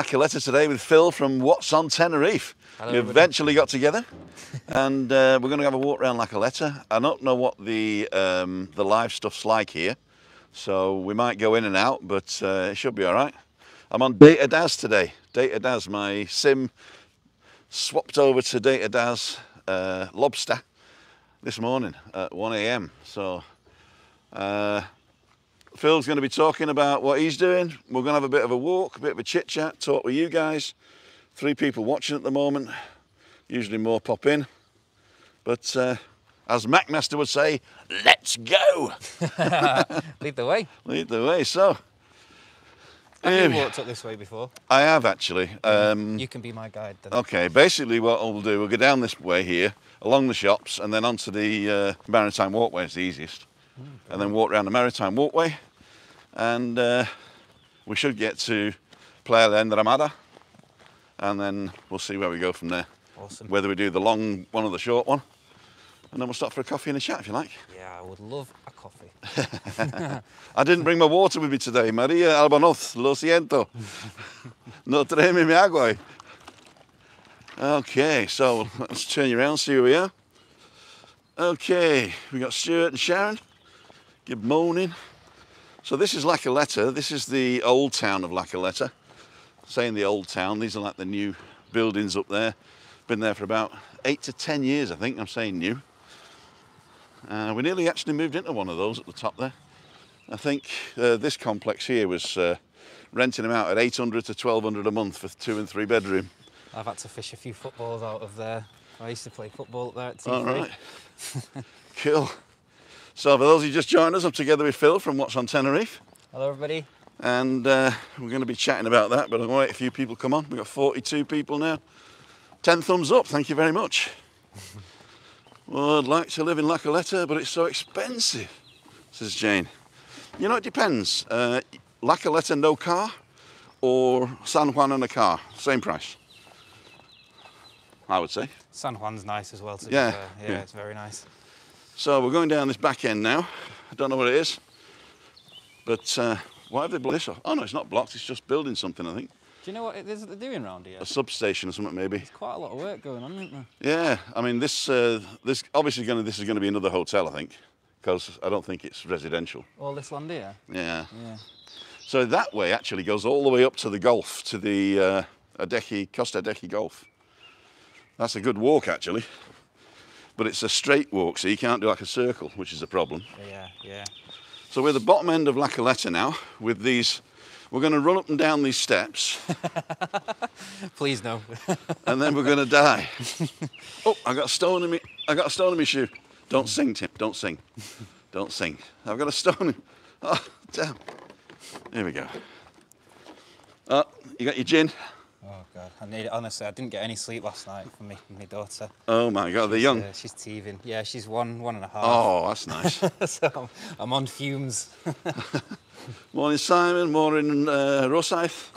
Caleta today with Phil from What's on Tenerife. Hello, we everybody. eventually got together and we're going to have a walk around Caleta. I don't know what the live stuff's like here, so we might go in and out, but it should be all right. I'm on Data Daz today. Data Daz, my sim swapped over to Data Daz Lobster this morning at 1 AM. So Phil's going to be talking about what he's doing. We're going to have a bit of a walk, a bit of a chit chat, talk with you guys. 3 people watching at the moment. Usually more pop in. But as McMaster would say, let's go. Lead the way. Lead the way. So, Have you walked up this way before? I have actually. You can be my guide then. Okay, basically what we'll do, we'll go down this way here, along the shops, and then onto the Maritime Walkway. It's the easiest. And then walk around the Maritime Walkway, and we should get to Playa de Enramada, and then we'll see where we go from there. Awesome. Whether we do the long one or the short one, and then we'll stop for a coffee and a chat if you like. Yeah, I would love a coffee. I didn't bring my water with me today, Maria Albanoz, lo siento. No traeme mi agua. Okay, so let's turn you around, see where we are. Okay, we got Stuart and Sharon. Good morning. So this is Caleta. This is the old town of Caleta. Saying the old town, these are like the new buildings up there. Been there for about 8 to 10 years, I think. I'm saying new. We nearly actually moved into one of those at the top there. I think this complex here was renting them out at 800 to 1200 a month for 2 and 3 bedroom. I've had to fish a few footballs out of there. I used to play football up there at T3. All right. Cool. So for those who just joined us, I'm together with Phil from What's on Tenerife. Hello, everybody. And we're going to be chatting about that, but I'm going to wait a few people come on. We've got 42 people now. 10 thumbs up, thank you very much. Well, I'd like to live in Caleta, but it's so expensive, says Jane. You know, it depends. Caleta, no car, or San Juan and a car, same price, I would say. San Juan's nice as well, to Yeah, be fair. Yeah, it's very nice. So we're going down this back end now. I don't know what it is, but why have they blocked this off? Oh no, it's not blocked, it's just building something, I think. Do you know what it is that they're doing around here? A substation or something, maybe. There's quite a lot of work going on, isn't there? Yeah, I mean, this obviously this is going to be another hotel, I think, because I don't think it's residential. All this land here? Yeah. Yeah. So that way actually goes all the way up to the Gulf, to the Costa Adeje Golf. That's a good walk, actually. But it's a straight walk, so you can't do like a circle, which is a problem. Yeah, yeah. So we're at the bottom end of Caleta now, with these. We're going to run up and down these steps. Please no. And then we're going to die. Oh, I got a stone in me. I got a stone in my shoe. Don't sing, Tim. Don't sing. Don't sing. I've got a stone in. Oh, damn. Here we go. Oh, you got your gin? Oh God, I need it. Honestly, I didn't get any sleep last night from my daughter. Oh my God, they're young. She's teething. Yeah, she's one and a half. Oh, that's nice. So I'm on fumes. Morning, Simon. Morning, Rosyth.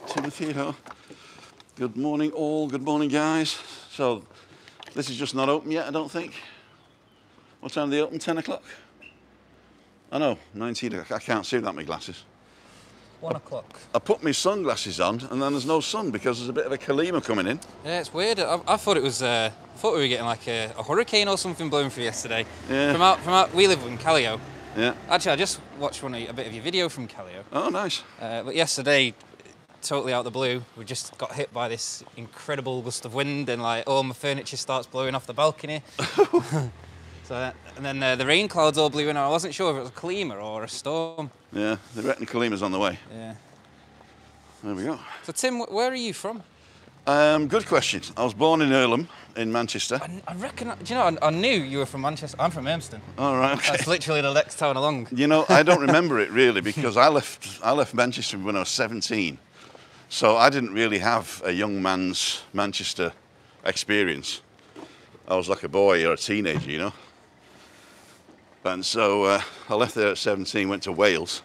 Timothy. Oh. Good morning, all. Good morning, guys. So this is just not open yet, I don't think. What time do they open? 10 o'clock? I know, 19 o'clock. I can't see without my glasses. 1 o'clock. I put my sunglasses on, and then there's no sun because there's a bit of a Calima coming in. Yeah, it's weird. I thought it was. I thought we were getting like a hurricane or something blowing through yesterday. Yeah. From out. We live in Caleo. Yeah. Actually, I just watched a bit of your video from Caleo. Oh, nice. But yesterday, totally out of the blue, we just got hit by this incredible gust of wind, and like all my furniture starts blowing off the balcony. So, and then the rain clouds all blew in, and I wasn't sure if it was a Calima or a storm. Yeah, they reckon Calima's on the way. Yeah. There we go. So Tim, where are you from? Good question. I was born in Earlham, in Manchester. I reckon. Do you know? I knew you were from Manchester. I'm from Urmston. All right. Okay. That's literally the next town along. You know, I don't remember it really because I left Manchester when I was 17, so I didn't really have a young man's Manchester experience. I was like a boy or a teenager, you know. And so I left there at 17, went to Wales,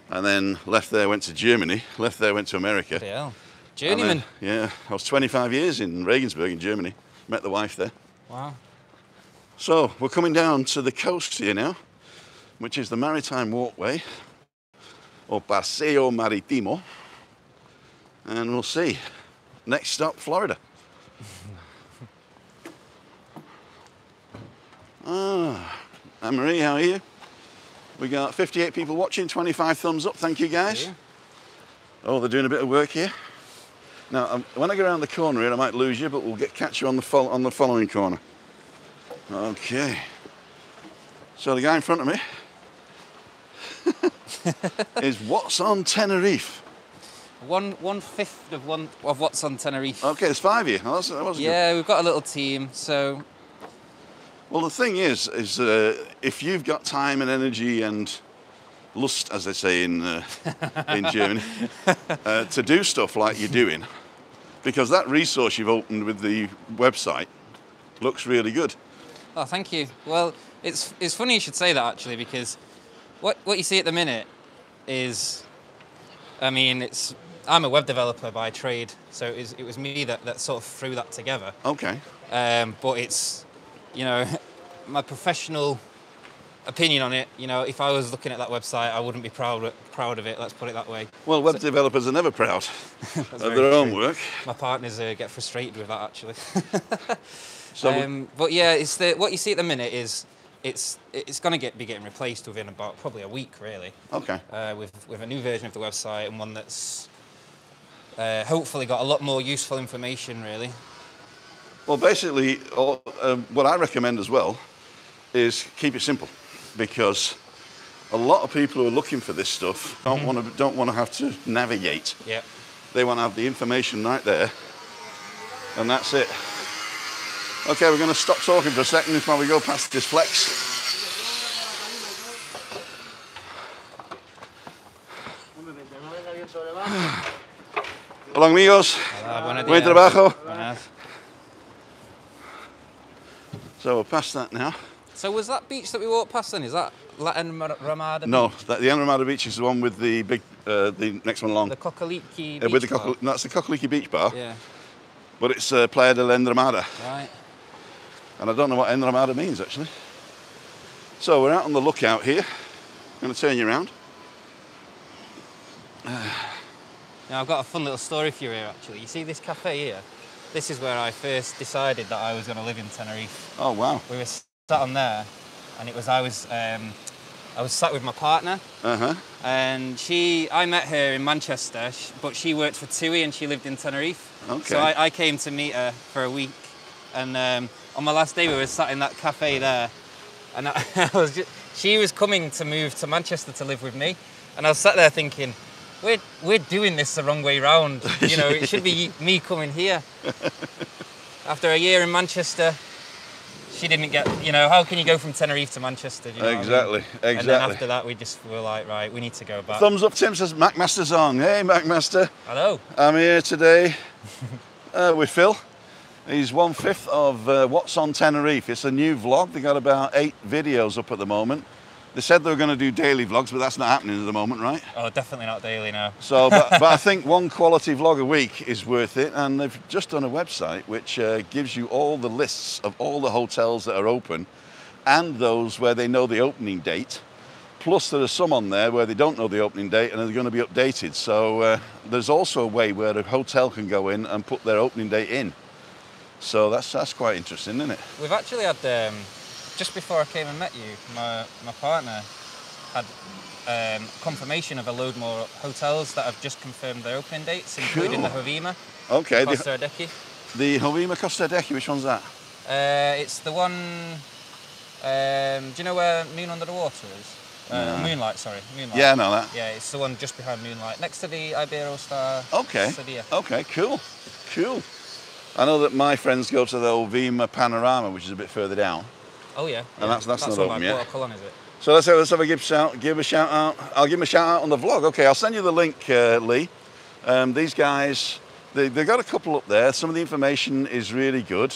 and then left there, went to Germany, left there, went to America. Yeah. Journeyman. Yeah, I was 25 years in Regensburg in Germany. Met the wife there. Wow. So we're coming down to the coast here now, which is the Maritime Walkway, or Paseo Marítimo. and we'll see. Next stop, Florida. Anne-Marie, how are you? We got 58 people watching, 25 thumbs up. Thank you, guys. Yeah. Oh, they're doing a bit of work here. Now, when I go around the corner here, I might lose you, but we'll catch you on the following corner. Okay. So the guy in front of me is What's on Tenerife. One fifth of What's on Tenerife. Okay, there's 5 here. Oh, that wasn't yeah, we've got a little team, so... Well, the thing is if you've got time and energy and lust, as they say in Germany, to do stuff like you're doing, because that resource you've opened with the website looks really good. Oh, thank you. Well, it's funny you should say that, actually, because what you see at the minute is, I mean, I'm a web developer by trade, so it was me that sort of threw that together. Okay. But it's, you know, my professional opinion on it, you know, if I was looking at that website, I wouldn't be proud of it, let's put it that way. Well, web developers are never proud of their own work. My partners get frustrated with that, actually. So, but yeah, what you see at the minute is it's going to be getting replaced within about probably a week, really. Okay. With a new version of the website, and one that's hopefully got a lot more useful information, really. Well, basically, what I recommend as well is keep it simple, because a lot of people who are looking for this stuff don't want to have to navigate. Yeah. They want to have the information right there, and that's it. Okay, we're going to stop talking for a second while we go past this flex. Hola, amigos. Hola, Buen trabajo. Buenas. So we're past that now. So was that beach that we walked past then, is that La Enramada? No, the Enramada beach is the one with the big, the next one along. The Cocaliki beach with the bar. No, that's the Cocaliki beach bar. Yeah. But it's Playa del Enramada. Right. And I don't know what Enramada means, actually. So we're out on the lookout here. I'm going to turn you around. Now I've got a fun little story for you here, actually. You see this cafe here? This is where I first decided that I was going to live in Tenerife. Oh, wow. We were sat on there, and I was sat with my partner. Uh-huh. And I met her in Manchester, but she worked for TUI and she lived in Tenerife. Okay. So I came to meet her for a week, and on my last day we were sat in that cafe there, and she was coming to move to Manchester to live with me, and I was sat there thinking, we're doing this the wrong way round. You know, it should be me coming here. After a year in Manchester, she didn't get, you know, how can you go from Tenerife to Manchester? You know Exactly, what I mean? exactly. And then after that, we were like, right, we need to go back. Thumbs up, Tim says MacMaster's on. Hey, MacMaster. Hello. I'm here today with Phil. He's 1/5 of What's on Tenerife. It's a new vlog. They got about 8 videos up at the moment. They said they were going to do daily vlogs, but that's not happening at the moment, right? Oh, definitely not daily now. So, but I think one quality vlog a week is worth it, and they've just done a website which gives you all the lists of all the hotels that are open, and those where they know the opening date. Plus, there are some on there where they don't know the opening date and they're going to be updated. So there's also a way where a hotel can go in and put their opening date in. So that's quite interesting, isn't it? We've actually had, just before I came and met you, my partner had confirmation of a load more hotels that have just confirmed their opening dates, including the Hovima. Okay. Costa Ardeki. The Hovima Costa Ardeki, which one's that? It's the one, do you know where Moon Under the Water is? Moonlight, sorry. Moonlight. Yeah, I know that. Yeah, it's the one just behind Moonlight, next to the Iberostar. Okay. Sevilla. Okay, cool. Cool. I know that my friends go to the Hovima Panorama, which is a bit further down. Oh yeah. And that's not open yet. What colour is it? So let's have a give a shout out. I'll give them a shout out on the vlog. Okay, I'll send you the link, Lee. These guys, they've got a couple up there. Some of the information is really good.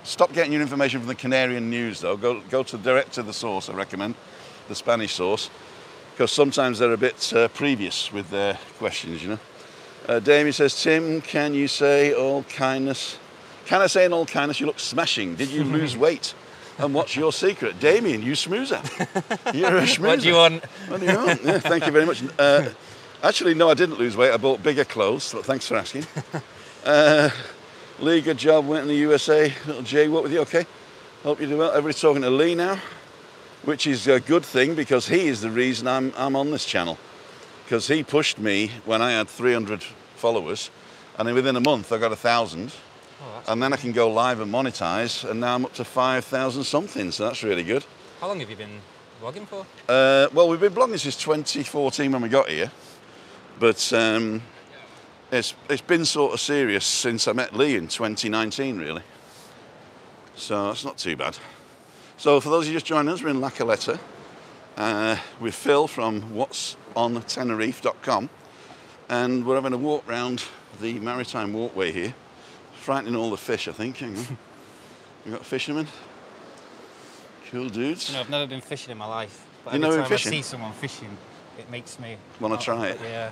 Stop getting your information from the Canarian news though. Go direct to the source, I recommend, the Spanish source, because sometimes they're a bit previous with their questions, you know. Damien says, Tim, can you say all kindness? Can I say in all kindness you look smashing? Did you lose weight? And what's your secret? Damien, you schmoozer. You're a schmoozer. What do you want? What do you want? Yeah, thank you very much. Actually, no, I didn't lose weight. I bought bigger clothes, but thanks for asking. Lee, good job. Went in the USA. Little Jay, what with you? Okay. Hope you do well. Everybody's talking to Lee now, which is a good thing because he is the reason I'm on this channel. Because he pushed me when I had 300 followers, and then within a month I got 1,000. And then I can go live and monetize, and now I'm up to 5,000 something, so that's really good. How long have you been vlogging for? Well, we've been blogging since 2014 when we got here, but it's been sort of serious since I met Lee in 2019, really. So that's not too bad. So for those of you just joining us, we're in La Caleta with Phil from what'sontenerife.com, and we're having a walk round the maritime walkway here. Frightening all the fish, I think. Hang on. We got fishermen. Cool dudes. You know, I've never been fishing in my life. But You every never been time fishing? I see someone fishing, it makes me Want to try it? Yeah.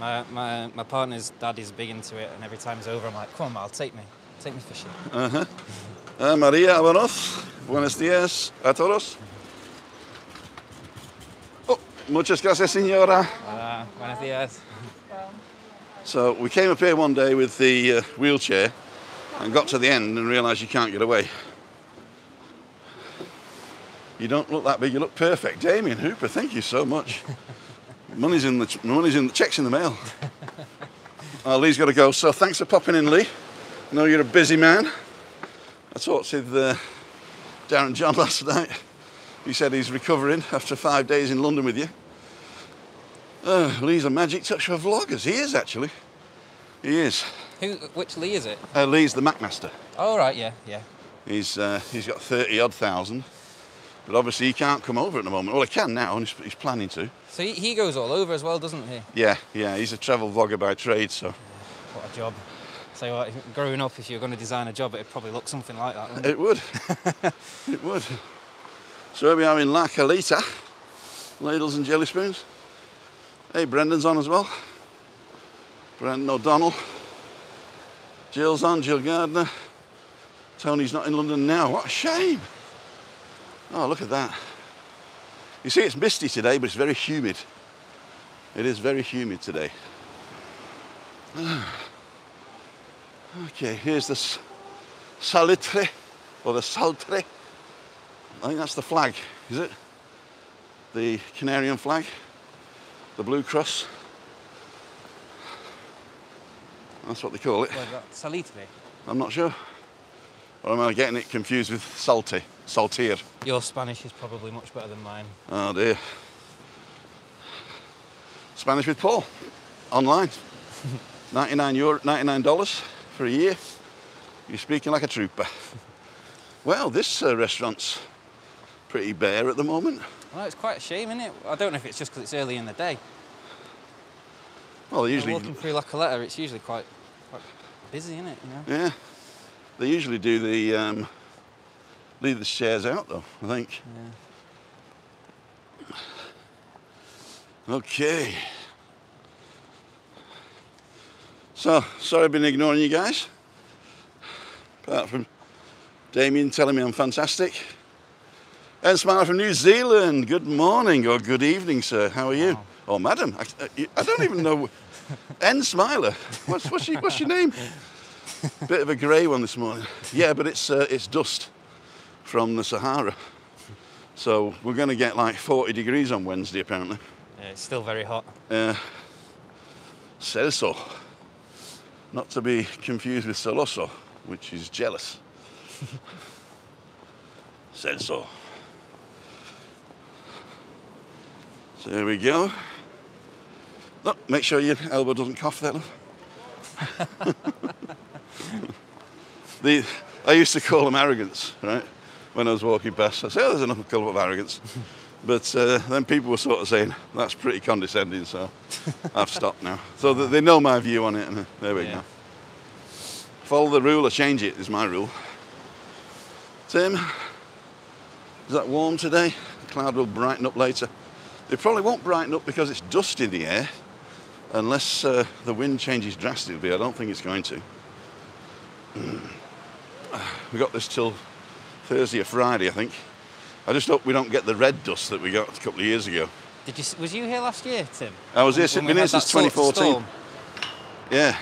My partner's dad is big into it, and every time he's over, I'm like, come on, Mal, take me fishing. María, vámonos. Buenos días a todos. Oh, muchas gracias, señora. Buenos días. So we came up here one day with the wheelchair and got to the end and realised you can't get away. You don't look that big, you look perfect. Damien Hooper, thank you so much. Money's in the checks in the mail. Oh, Lee's got to go, so thanks for popping in, Lee. I know you're a busy man. I talked with Darren John last night. He said he's recovering after 5 days in London with you. Lee's a magic touch for vloggers. He is, actually. He is. Which Lee is it? Lee's the Macmaster. Oh, right, yeah. He's got 30-odd thousand. But obviously he can't come over at the moment. Well, he can now, and he's planning to. So he goes all over as well, doesn't he? Yeah, he's a travel vlogger by trade, so. What a job. So what, growing up, if you were going to design a job, it'd probably look something like that, wouldn't it? It would. It would. So here we are in La Caleta. Ladles and jelly spoons. Hey, Brendan's on as well. Brendan O'Donnell. Jill's on, Jill Gardner. Tony's not in London now. What a shame. Oh, look at that. You see, it's misty today, but it's very humid. It is very humid today. Okay, here's the salitre, or the saltre. I think that's the flag, is it? The Canarian flag. The Blue Cross. That's what they call it. What is that? Salitre? I'm not sure. Or am I getting it confused with salty? Saltier. Your Spanish is probably much better than mine. Oh dear. Spanish with Paul. Online. $99 for a year. You're speaking like a trooper. Well, this restaurant's pretty bare at the moment. Well, it's quite a shame, isn't it? I don't know if it's just because it's early in the day. Well, they usually... Walking through La Caleta, it's usually quite busy, isn't it? You know? Yeah. They usually do the... leave the chairs out, though, I think. Yeah. Okay. So, sorry I've been ignoring you guys. Apart from Damien telling me I'm fantastic. And Smiley from New Zealand. Good morning or good evening, sir. How are you? Wow. Or madam. I don't even know. N Smiler. What's your name? Bit of a grey one this morning. Yeah, but it's dust from the Sahara. So we're going to get like 40 degrees on Wednesday, apparently. Yeah, it's still very hot. Celso. Not to be confused with celoso, which is jealous. Celso. So here we go. Look, make sure your elbow doesn't cough there, love. I used to call them arrogance, right? When I was walking past, I said, oh, there's another colour of arrogance. But then people were sort of saying, that's pretty condescending, so I've stopped now. So they know my view on it, and there we go. Follow the rule or change it is my rule. Tim, is that warm today? The cloud will brighten up later. It probably won't brighten up because it's dust in the air, unless the wind changes drastically. I don't think it's going to. We got this till Thursday or Friday, I think. I just hope we don't get the red dust that we got a couple of years ago. Was you here last year, Tim? I was here, When we been here had since that sort of 2014. storm? Yeah.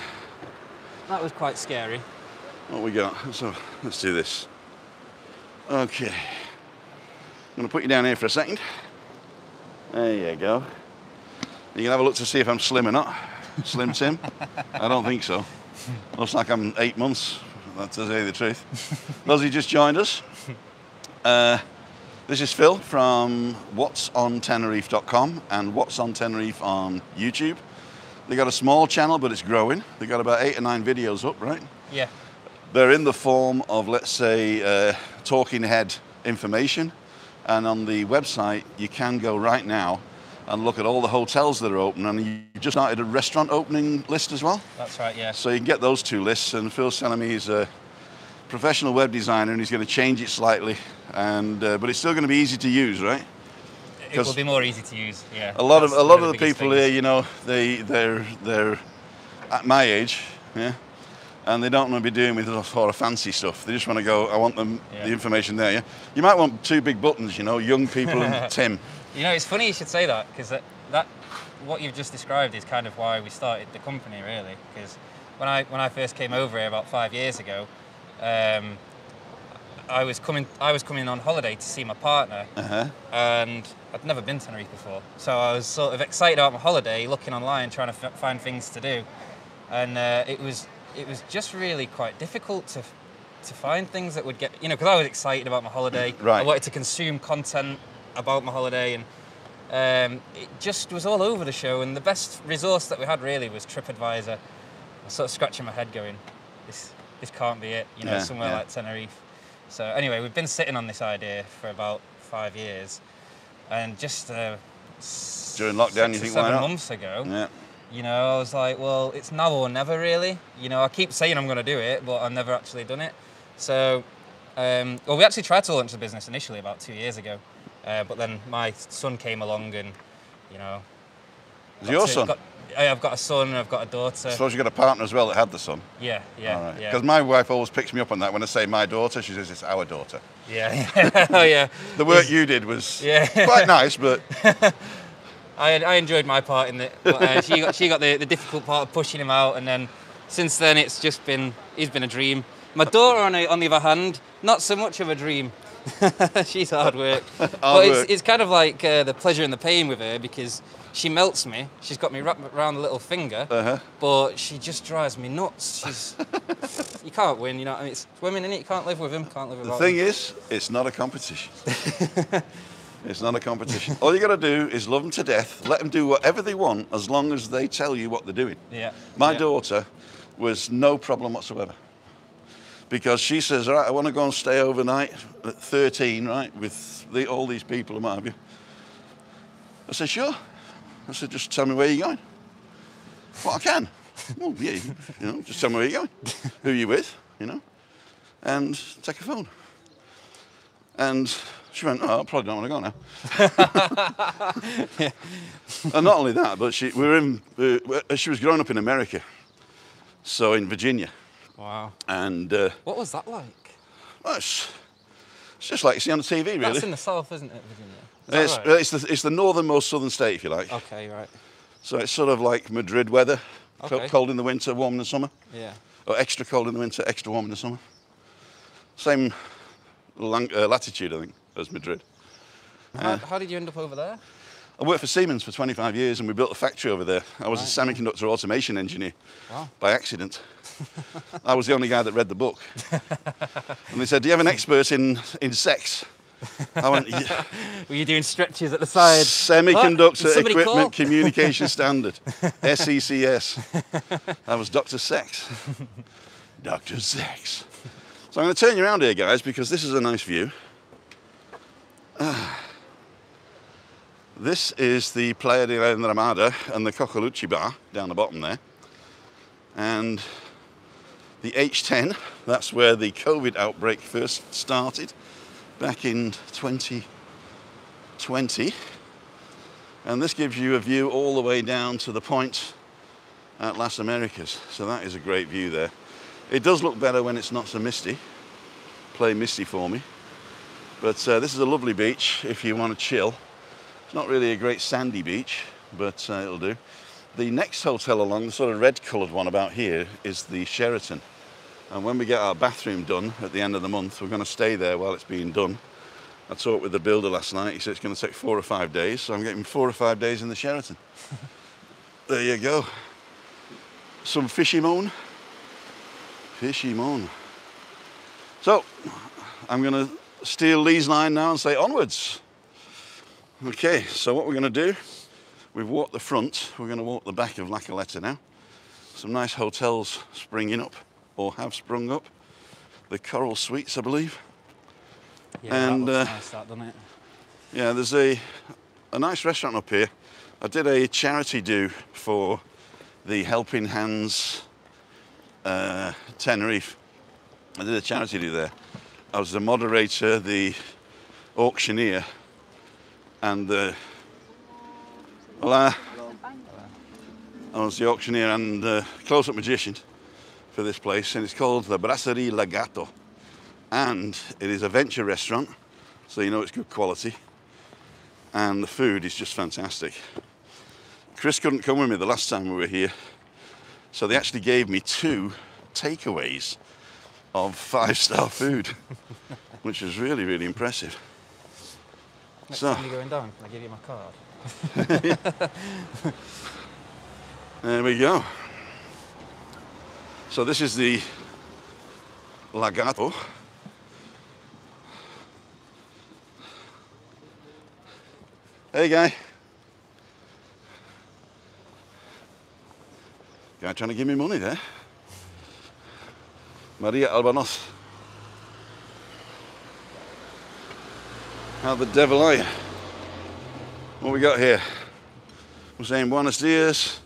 That was quite scary. What we got? So let's do this. Okay. I'm going to put you down here for a second. There you go. You can have a look to see if I'm slim or not. Slim Tim? I don't think so. Looks like I'm 8 months, to tell you the truth. Those who just joined us, this is Phil from whatsontenerife.com and What's on Tenerife on YouTube. They got a small channel, but it's growing. They got about 8 or 9 videos up, right? Yeah. They're in the form of, let's say, talking head information. And on the website, you can go right now and look at all the hotels that are open. And you just started a restaurant opening list as well. That's right, yeah. So you can get those 2 lists. And Phil's telling me he's a professional web designer and he's going to change it slightly. And but it's still going to be easy to use, right? It will be more easy to use, yeah. A lot of the people here, you know, they're at my age, yeah, and they don't want to be doing with sort of fancy stuff. They just want to go. I want them the information there. Yeah, you might want 2 big buttons, you know, young people and Tim. You know, it's funny you should say that because that what you've just described is kind of why we started the company, really. Because when I first came over here about 5 years ago. I was coming on holiday to see my partner, and I'd never been to Tenerife before. So I was sort of excited about my holiday, looking online, trying to find things to do, and it was just really quite difficult to find things that would get, you know, because I was excited about my holiday. Right. I wanted to consume content about my holiday, and it just was all over the show. And the best resource that we had really was TripAdvisor. I was sort of scratching my head, going, this can't be it, you know, somewhere like Tenerife. So anyway, we've been sitting on this idea for about 5 years, and just during lockdown, you think why not? 7 months ago, you know, I was like, well, it's now or never, really. You know, I keep saying I'm going to do it, but I've never actually done it. So, well, we actually tried to launch the business initially about 2 years ago, but then my son came along, and you know, is your son? I've got a son and I've got a daughter. I suppose you got a partner as well that had the son. Yeah, yeah. All right. Because my wife always picks me up on that when I say my daughter. She says it's our daughter. Yeah, oh yeah. The work you did was quite nice, but I enjoyed my part in it. But, she got the difficult part of pushing him out, and then since then he's been a dream. My daughter, on the other hand, not so much of a dream. She's hard work. It's kind of like the pleasure and the pain with her, because she melts me. She's got me wrapped around the little finger, but she just drives me nuts. You can't win, you know what I mean? It's women, innit? You can't live with him, can't live without them. The thing is, it's not a competition. It's not a competition. All you got to do is love them to death, let them do whatever they want, as long as they tell you what they're doing. Yeah. My daughter was no problem whatsoever. Because she says, all right, I want to go and stay overnight at 13, right, with all these people and what have you. I said, sure. I said, just tell me where you're going. Well, I can. Well, yeah, you know, just tell me where you're going. Who you with, you know, and take a phone. And she went, oh, I probably don't want to go now. And not only that, but she was growing up in America, so in Virginia. Wow. And what was that like? Well, it's just like you see on the TV, really. That's in the south, isn't it, Virginia? It's the northernmost southern state, if you like. Okay, right. So it's sort of like Madrid weather. Okay. Cold in the winter, warm in the summer. Yeah. Or extra cold in the winter, extra warm in the summer. Same latitude, I think, as Madrid. How did you end up over there? I worked for Siemens for 25 years, and we built a factory over there. I was a semiconductor automation engineer. Wow. By accident. I was the only guy that read the book. And they said, do you have an expert in sex? I went, yeah. Were you doing stretches at the side? Semiconductor Equipment Communication Standard, SECS. I was Dr. Sex. Dr. Sex. So I'm going to turn you around here, guys, because this is a nice view. This is the Playa de la Ramada and the Cockolucci bar down the bottom there. And the H10, that's where the COVID outbreak first started back in 2020. And this gives you a view all the way down to the point at Las Americas. So that is a great view there. It does look better when it's not so misty. Play misty for me. But this is a lovely beach if you want to chill It's not really a great sandy beach, but it'll do. The next hotel along, the sort of red-coloured one about here, is the Sheraton. And when we get our bathroom done at the end of the month, we're going to stay there while it's being done. I talked with the builder last night. He said it's going to take 4 or 5 days, so I'm getting 4 or 5 days in the Sheraton. There you go. Some fishy moan. Fishy moan. So, I'm going to steal Lee's line now and say onwards. Okay, so what we're going to do, we've walked the front, we're going to walk the back of La Caleta now. Some nice hotels springing up, or have sprung up. The Coral Suites, I believe. Yeah, and that looks nice, that, doesn't it? Yeah, there's a nice restaurant up here. I did a charity do for the Helping Hands Tenerife. I did a charity do there. I was the moderator, the auctioneer, and the... Hola. I was the auctioneer and close-up magician for this place, and it's called the Brasserie Lagato. And it is a venture restaurant, so you know it's good quality. And the food is just fantastic. Chris couldn't come with me the last time we were here, so they actually gave me 2 takeaways of 5-star food, which was really, really impressive. Next time you're going down, can I give you my card? There we go. So this is the Lagato. Hey, guy. Guy trying to give me money there. Maria Albanos. How the devil are you? What we got here? We're saying buenos dias.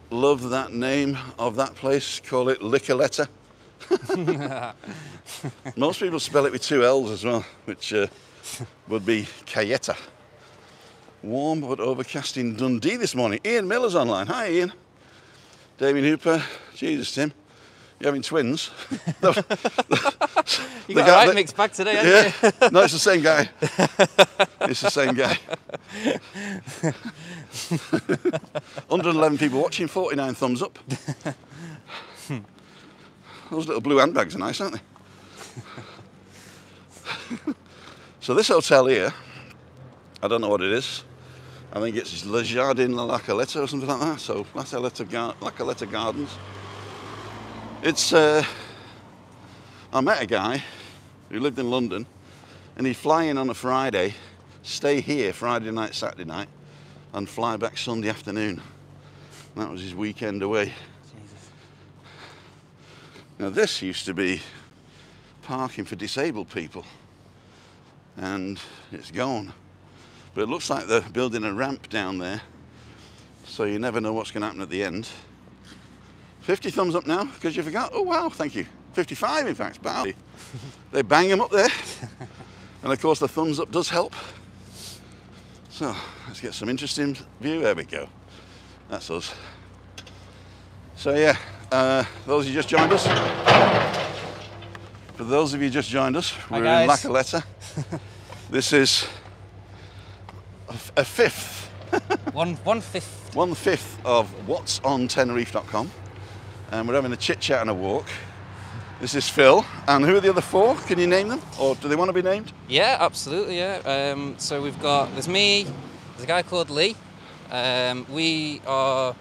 Love that name of that place. Call it La Caleta. Most people spell it with 2 L's as well, which would be Caleta. Warm but overcast in Dundee this morning. Ian Miller's online. Hi, Ian. Damien Hooper. Jesus, Tim. You having twins? You got a right mixed bag today, haven't you? No, it's the same guy. It's the same guy. 111 people watching, 49 thumbs up. Those little blue handbags are nice, aren't they? So this hotel here, I don't know what it is. I think it's Le Jardin La Caleta or something like that. So La Caleta Gardens. It's, I met a guy who lived in London, and he'd fly in on a Friday, stay here Friday night, Saturday night, and fly back Sunday afternoon. And that was his weekend away. Jesus. Now this used to be parking for disabled people, and it's gone. But it looks like they're building a ramp down there, so you never know what's going to happen at the end. 50 thumbs up now, because you forgot. Oh, wow, thank you. 55, in fact. Wow. They bang them up there. And, of course, the thumbs up does help. So, let's get some interesting view. There we go. That's us. So, yeah, those of you just joined us. For those of you just joined us, we're in La Caleta. This is a fifth. One-fifth. 1/5 of what'sontenerife.com. And we're having a chit-chat and a walk. This is Phil. And who are the other 4? Can you name them? Or do they want to be named? Yeah, absolutely, yeah. So there's me, there's a guy called Lee. We are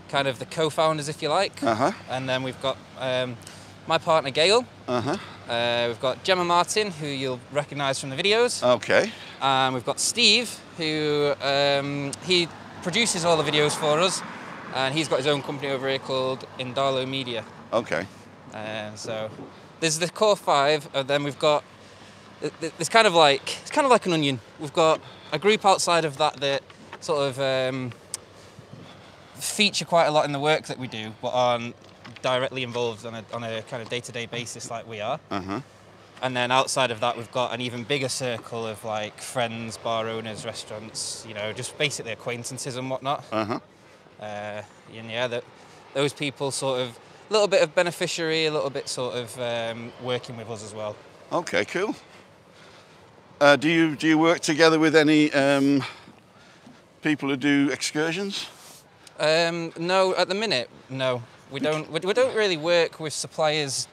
kind of the co-founders, if you like. And then we've got my partner, Gail. We've got Gemma Martin, who you'll recognise from the videos. Okay. And we've got Steve, who he produces all the videos for us. And he's got his own company over here called Indalo Media. Okay. So there's the core 5, and then we've got it's kind of like an onion. We've got a group outside of that sort of feature quite a lot in the work that we do, but aren't directly involved on a kind of day-to-day basis like we are. And then outside of that, we've got an even bigger circle of like friends, bar owners, restaurants, you know, just basically acquaintances and whatnot. And yeah, those people sort of a little bit of beneficiary, a little bit sort of working with us as well. Okay, cool. Do you work together with any people who do excursions? No, at the minute, no. We don't really work with suppliers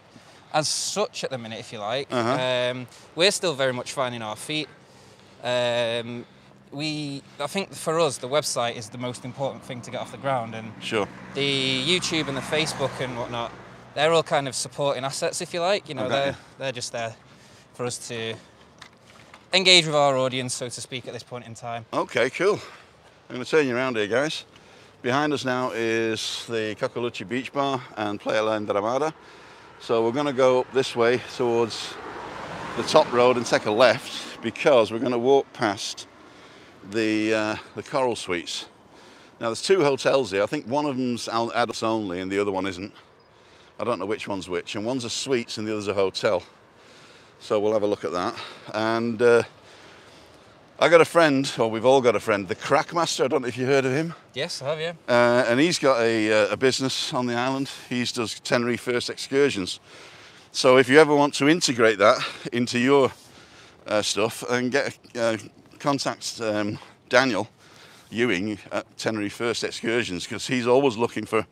as such at the minute, if you like. We're still very much finding our feet. I think for us, the website is the most important thing to get off the ground, and Sure. the YouTube and the Facebook and whatnot, they're all kind of supporting assets, if you like. You know, they're just there for us to engage with our audience, so to speak, at this point in time. Okay, cool. I'm going to turn you around here, guys. Behind us now is the Cockolucci Beach Bar and Playa La Enramada. So we're going to go up this way towards the top road and take a left, because we're going to walk past the Coral Suites. Now there's two hotels here. I think one of them's adults only and the other one isn't. I don't know which one's which, and one's a suites and the other's a hotel. So we'll have a look at that. And I got a friend, or we've all got a friend, the Crackmaster. I don't know if you heard of him. Yes, I have, yeah. And he's got a business on the island. He does Tenerife first excursions. So if you ever want to integrate that into your stuff, and contact Daniel Ewing at Tenerife First Excursions, because he's always looking for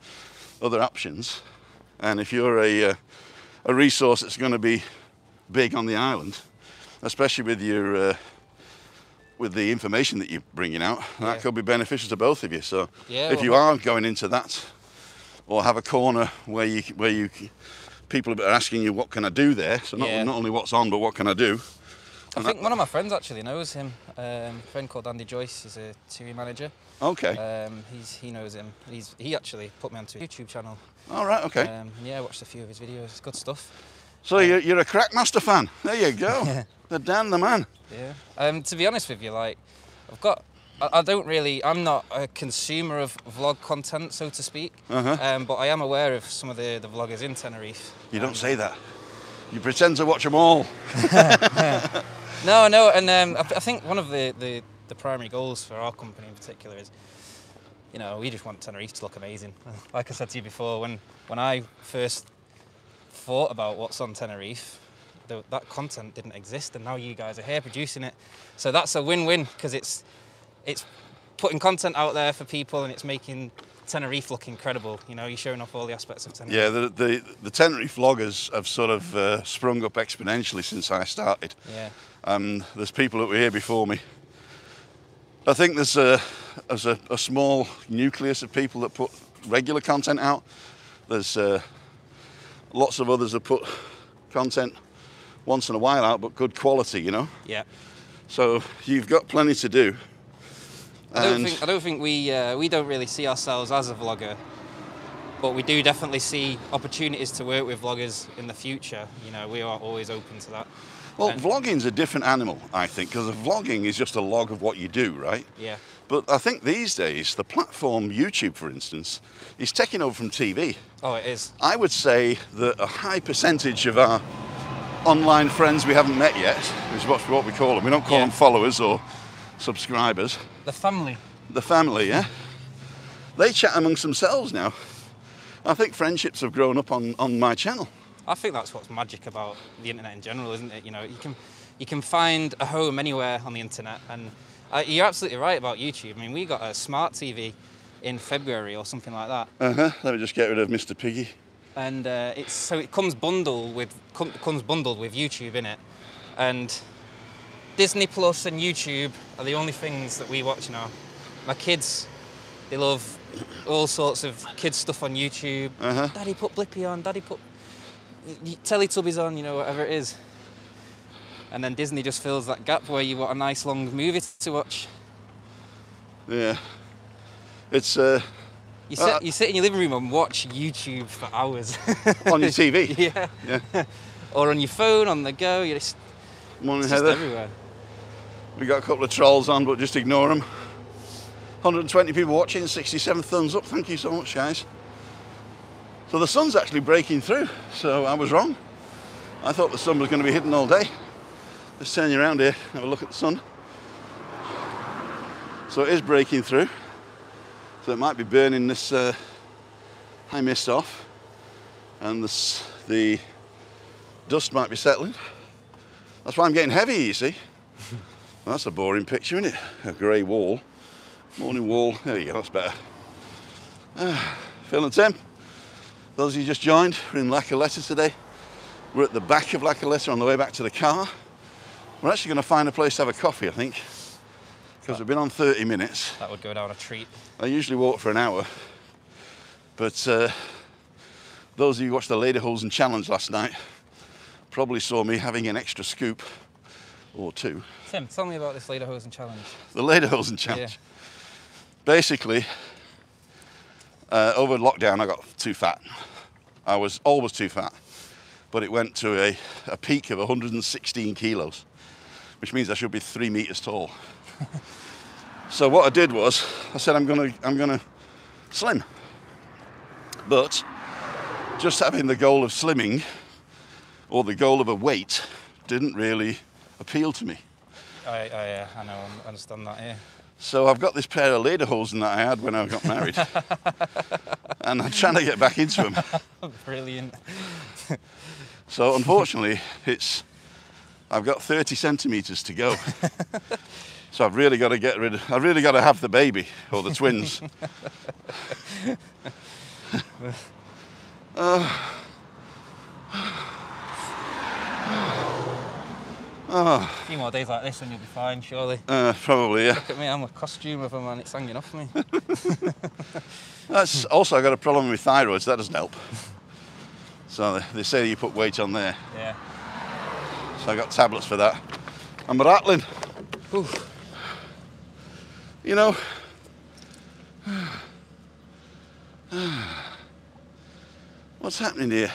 other options. And if you're a resource that's going to be big on the island, especially with your with the information that you're bringing out, that could be beneficial to both of you. So if you are going into that, or have a corner where you people are asking you, what can I do there? So not only what's on, but what can I do? I think one of my friends actually knows him. A friend called Andy Joyce. He's a TUI manager. Okay. He knows him. He actually put me onto a YouTube channel. All right. Okay. Yeah, I watched a few of his videos. Good stuff. So you're a Crackmaster fan. There you go. The Dan the man. Yeah. To be honest with you, like, I'm not a consumer of vlog content, so to speak. But I am aware of some of the vloggers in Tenerife. You don't say that. You pretend to watch them all. No, and I think one of the primary goals for our company in particular is, you know, we just want Tenerife to look amazing. Like I said to you before, when I first thought about what's on Tenerife, that content didn't exist, and now you guys are here producing it. So that's a win-win, because it's putting content out there for people, and it's making Tenerife look incredible. You know, you're showing off all the aspects of Tenerife. Yeah, the Tenerife vloggers have sort of sprung up exponentially since I started. Yeah. There's people that were here before me. I think there's a small nucleus of people that put regular content out. There's lots of others that put content once in a while out, but good quality, you know? Yeah. So you've got plenty to do. I don't think we don't really see ourselves as a vlogger, but we do definitely see opportunities to work with vloggers in the future. You know, we are always open to that. Well, vlogging's a different animal, I think, because vlogging is just a log of what you do, right? Yeah. But I think these days, the platform YouTube, for instance, is taking over from TV. Oh, it is. I would say that a high percentage of our online friends we haven't met yet, is what we call them. We don't call them followers or subscribers. The family. The family, yeah. They chat amongst themselves now. I think friendships have grown up on my channel. I think that's what's magic about the internet in general, isn't it? You know, you can find a home anywhere on the internet, and you're absolutely right about YouTube. I mean, we got a smart TV in February or something like that. Let me just get rid of Mr. Piggy. And it comes bundled with YouTube in it, and Disney Plus and YouTube are the only things that we watch now. My kids, they love all sorts of kids stuff on YouTube. Daddy, put Blippi on. Daddy, put Teletubbies on. You know, whatever it is. And then Disney just fills that gap where you want a nice long movie to watch. Yeah, it's. You sit in your living room and watch YouTube for hours. On your TV? Yeah. Or on your phone, on the go. You're just, Morning, just Heather. everywhere. We got a couple of trolls on, but just ignore them. 120 people watching, 67 thumbs up. Thank you so much, guys. So the sun's actually breaking through, so I was wrong. I thought the sun was going to be hidden all day. Let's turn you around here, have a look at the sun. So it is breaking through. So it might be burning this high mist off, and the dust might be settling. That's why I'm getting heavy, you see. Well, that's a boring picture, isn't it? A grey wall Morning wall. There you go, that's better. Phil and Tim, those of you just joined, we're in Caleta today. We're at the back of Caleta on the way back to the car. We're actually going to find a place to have a coffee, I think, because we've been on 30 minutes. That would go down a treat. I usually walk for an hour, but those of you who watched the Lederhosen challenge last night probably saw me having an extra scoop or two. Tim, tell me about this Lederhosen challenge. The Lederhosen challenge. Yeah. Basically, over lockdown I got too fat. I was always too fat, but it went to a peak of 116 kilos, which means I should be 3 meters tall. So what I did was, I said I'm gonna slim. But just having the goal of slimming, or the goal of a weight, didn't really appeal to me. I know, I understand that, yeah. So I've got this pair of Lederhosen that I had when I got married, and I'm trying to get back into them. Brilliant. So unfortunately, I've got 30 centimeters to go. So I've really got to I've really got to have the baby, or the twins. A few more days like this and you'll be fine, surely. Probably, yeah. Look at me, I'm a costume of a man, it's hanging off me. That's also, I got a problem with thyroid, so that doesn't help. So they say you put weight on there. Yeah. So I got tablets for that. I'm rattling. Oof. You know, what's happening here?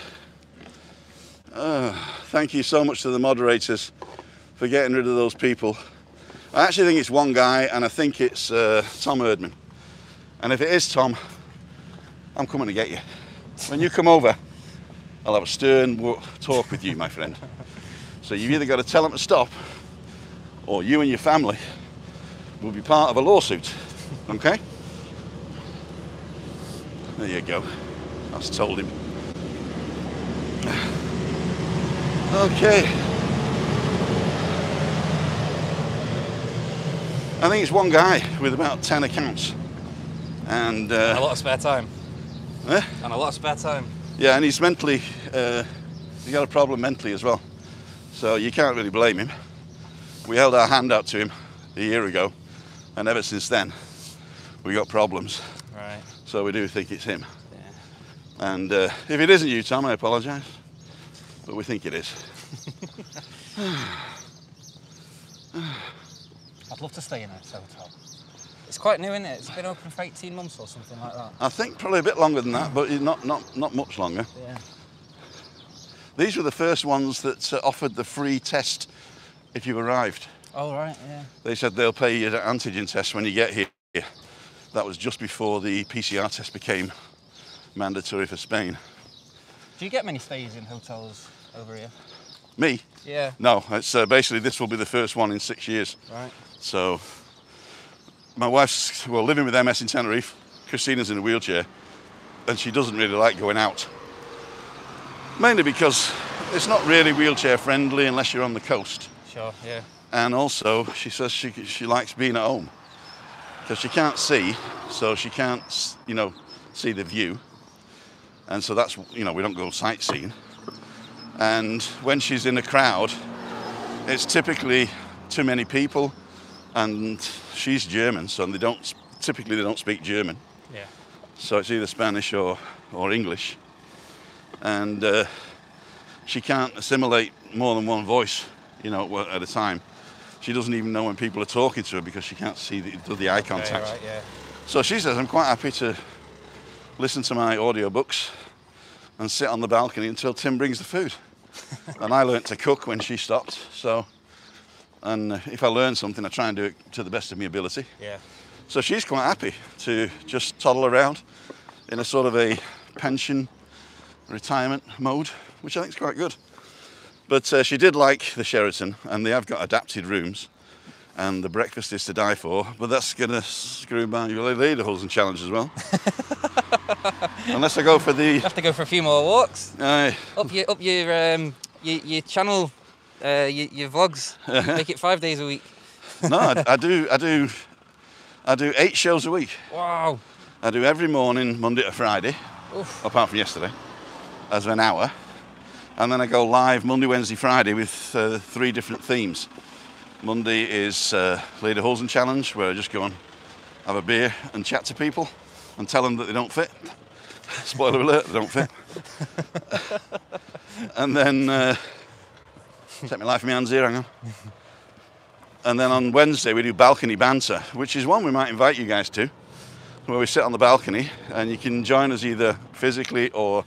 Thank you so much to the moderators for getting rid of those people. I actually think it's one guy, and I think it's Tom Erdman. And if it is Tom, I'm coming to get you. When you come over, I'll have a stern talk with you, my friend. So you've either got to tell him to stop, or you and your family will be part of a lawsuit, okay? There you go. I just told him. Okay. I think it's one guy with about 10 accounts. And a lot of spare time. Eh? And a lot of spare time. Yeah, and he's mentally, he's got a problem mentally as well. So you can't really blame him. We held our hand out to him a year ago, and ever since then, we got problems. Right. So we do think it's him. Yeah. And if it isn't you, Tom, I apologise. But we think it is. I'd love to stay in a hotel. It's quite new, isn't it? It's been open for 18 months or something like that. I think probably a bit longer than that, but not much longer. Yeah. These were the first ones that offered the free test if you arrived. Oh, right, yeah. They said they'll pay you the antigen test when you get here. That was just before the PCR test became mandatory for Spain. Do you get many stays in hotels over here? Me? Yeah. No, it's basically this will be the first one in 6 years. Right. So my wife's living with MS in Tenerife. Christina's in a wheelchair, and she doesn't really like going out. Mainly because it's not really wheelchair friendly unless you're on the coast. Sure, yeah. And also, she says she likes being at home because she can't see, so she can't, see the view. And so that's, we don't go sightseeing. And when she's in a crowd, it's typically too many people, and she's German, so they don't speak German. Yeah. So it's either Spanish or English. And she can't assimilate more than one voice, at a time. She doesn't even know when people are talking to her because she can't see the eye contact. Right, yeah. So she says, I'm quite happy to listen to my audiobooks and sit on the balcony until Tim brings the food. And I learnt to cook when she stopped. And if I learn something, I try and do it to the best of my ability. Yeah. So she's quite happy to just toddle around in a sort of a pension retirement mode, which I think is quite good. But she did like the Sheraton, and they have got adapted rooms, and the breakfast is to die for, but that's going to screw my Lederhosen challenge as well. Unless I go for the... You have to go for a few more walks. Up your channel, your vlogs. Make it 5 days a week. No, I do I do 8 shows a week. Wow. I do every morning, Monday to Friday, Oof. apart from yesterday, as an hour. And then I go live Monday, Wednesday, Friday with 3 different themes. Monday is Leader Hosen Challenge, where I just go and have a beer and chat to people and tell them that they don't fit. Spoiler alert, they don't fit. And then, take my life in my hands here, hang on. And then on Wednesday we do balcony banter, which is one we might invite you guys to, where we sit on the balcony and you can join us either physically or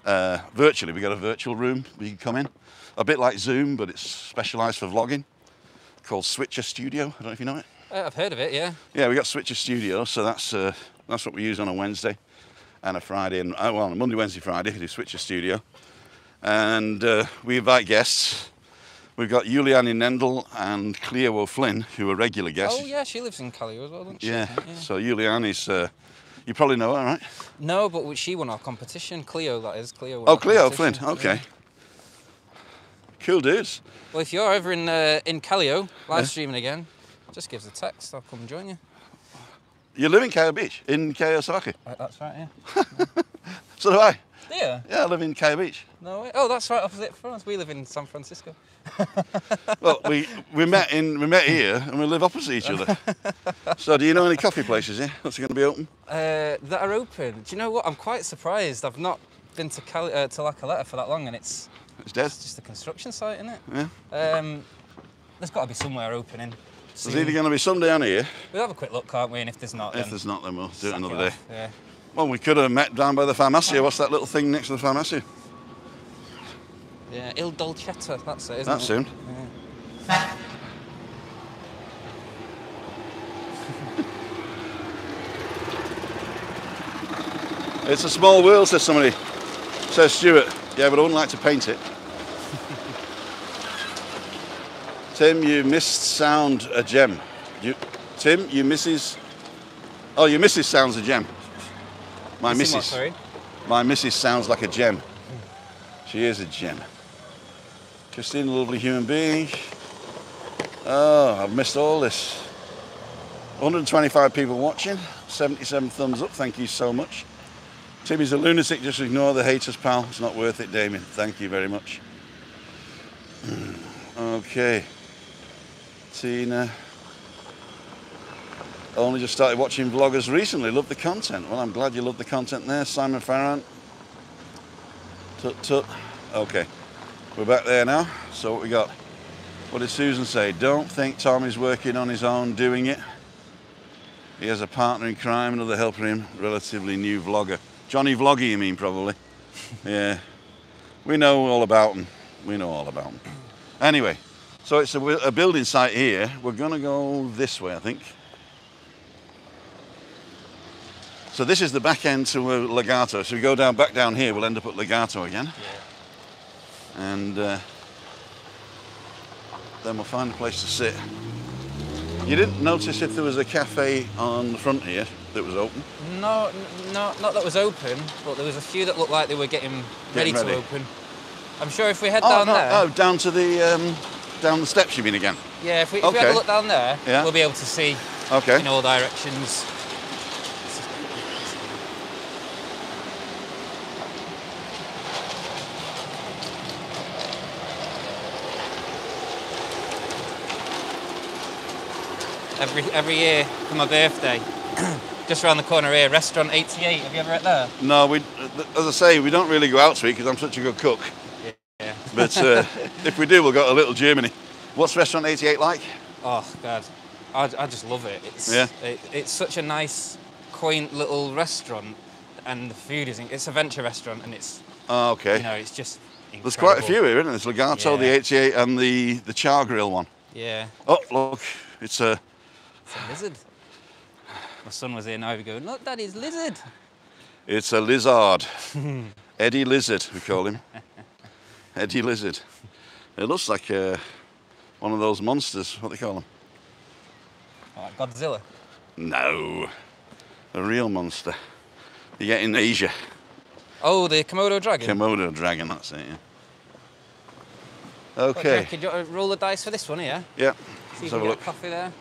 virtually. We got a virtual room where you can come in, a bit like Zoom, but it's specialised for vlogging, called Switcher Studio. I don't know if you know it. I've heard of it, yeah. Yeah, we got Switcher Studio, so that's what we use on a Wednesday and a Friday, and well, on a Monday, Wednesday, Friday we do Switcher Studio, and we invite guests. We've got Julianne Nendel and Cleo O'Flynn, who are regular guests. Oh yeah, she lives in Caleta as well, doesn't she? Yeah. So Julianne is, you probably know her, right? No, but she won our competition. Cleo, that is. Cleo won Oh, our Cleo competition. O'Flynn, okay. Yeah. Cool dudes. Well, if you're ever in Caleo, live streaming again, just give us a text. I'll come and join you. You live in Cayo Beach, in Cayo Savaki? That's right, yeah. So do I. Yeah. Yeah, I live in Cayo Beach. No way. Oh, that's right opposite from us. We live in San Francisco. Well, we met here and we live opposite each other. So do you know any coffee places here that's going to be open? That are open. Do you know what? I'm quite surprised. I've not been to La Caleta for that long, and it's dead. It's just a construction site, isn't it? Yeah. There's got to be somewhere opening. There's either going to be some down here. We'll have a quick look, can't we? And if there's not, If there's not, then we'll do it another day. Yeah. Well, we could have met down by the Farmacia. What's that little thing next to the Farmacia? Yeah, Untitled Chapter. That's it, isn't That's it? soon. Yeah. It's a small world, says somebody. Says Stuart. Yeah, but I wouldn't like to paint it. Tim, you missed sound a gem. Tim, you misses. Oh, your missus sounds a gem. My Missing missus. what, sorry? My missus sounds like a gem. She is a gem. Christine, a lovely human being. Oh, I've missed all this. 125 people watching. 77 thumbs up. Thank you so much. Timmy's a lunatic. Just ignore the haters, pal. It's not worth it, Damien. Thank you very much. Okay. Tina. Only just started watching vloggers recently. Love the content. Well, I'm glad you love the content there. Simon Farran. Tut tut. Okay. We're back there now. So what we got? What did Susan say? Don't think Tom is working on his own doing it. He has a partner in crime, another helper him, relatively new vlogger. Johnny Vlogger, you mean, probably. Yeah. We know all about him. We know all about him. Anyway, so it's a building site here. We're going to go this way, I think. So this is the back end to Legato. So we go back down here, we'll end up at Legato again. Yeah. And then we'll find a place to sit. You didn't notice if there was a cafe on the front here that was open? No, not that was open, but there was a few that looked like they were getting ready to open. I'm sure if we head down there... Oh, down to the, down the steps you mean again? Yeah, if we have a look down there, we'll be able to see in all directions. Every year for my birthday, just around the corner here, Restaurant 88. Have you ever at there? No, as I say, we don't really go out to eat because I'm such a good cook. Yeah. But if we do, we'll go to Little Germany. What's Restaurant 88 like? Oh God, I just love it. It's such a nice, quaint little restaurant, and the food it's a venture restaurant, and it's okay. You know, it's just incredible. There's quite a few here, isn't there? There's Legato, the 88, and the Char Grill one. Yeah. Oh, look, it's a lizard. My son was here now, he'd go, look, Daddy's lizard. It's a lizard. Eddie Lizard, we call him. Eddie Lizard. It looks like one of those monsters, what do they call them? Like Godzilla? No, a real monster. You get in Asia. Oh, the Komodo dragon? Komodo dragon, that's it, yeah. Okay. Could you roll the dice for this one here? Yeah. See if we can get a coffee there.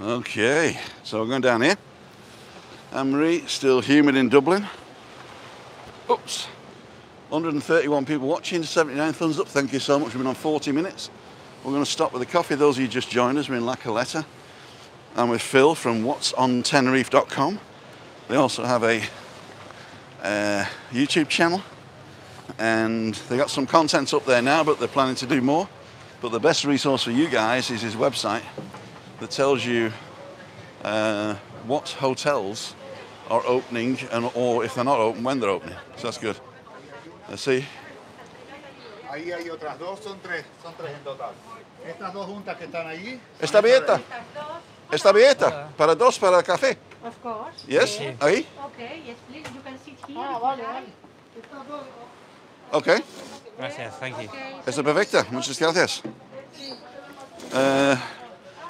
Okay, so we're going down here. Anne-Marie, still humid in Dublin. Oops. 131 people watching, 79 thumbs up. Thank you so much. We've been on 40 minutes. We're going to stop with a coffee. Those of you who just joined us, we're in La Caleta. I'm with Phil from whatsontenerife.com. They also have a YouTube channel, and they got some content up there now, but they're planning to do more. But the best resource for you guys is his website that tells you what hotels are opening, and or if they're not open, when they're opening. So that's good. Let's see. Ahí hay otras dos, son tres en total. Estas dos juntas que están allí. Está abierta. Está abierta. Para dos, para café. Of course. Yes. Ahí. Okay, yes, please. You can sit here. Okay. Gracias, thank you. Está perfecta. Muchas gracias.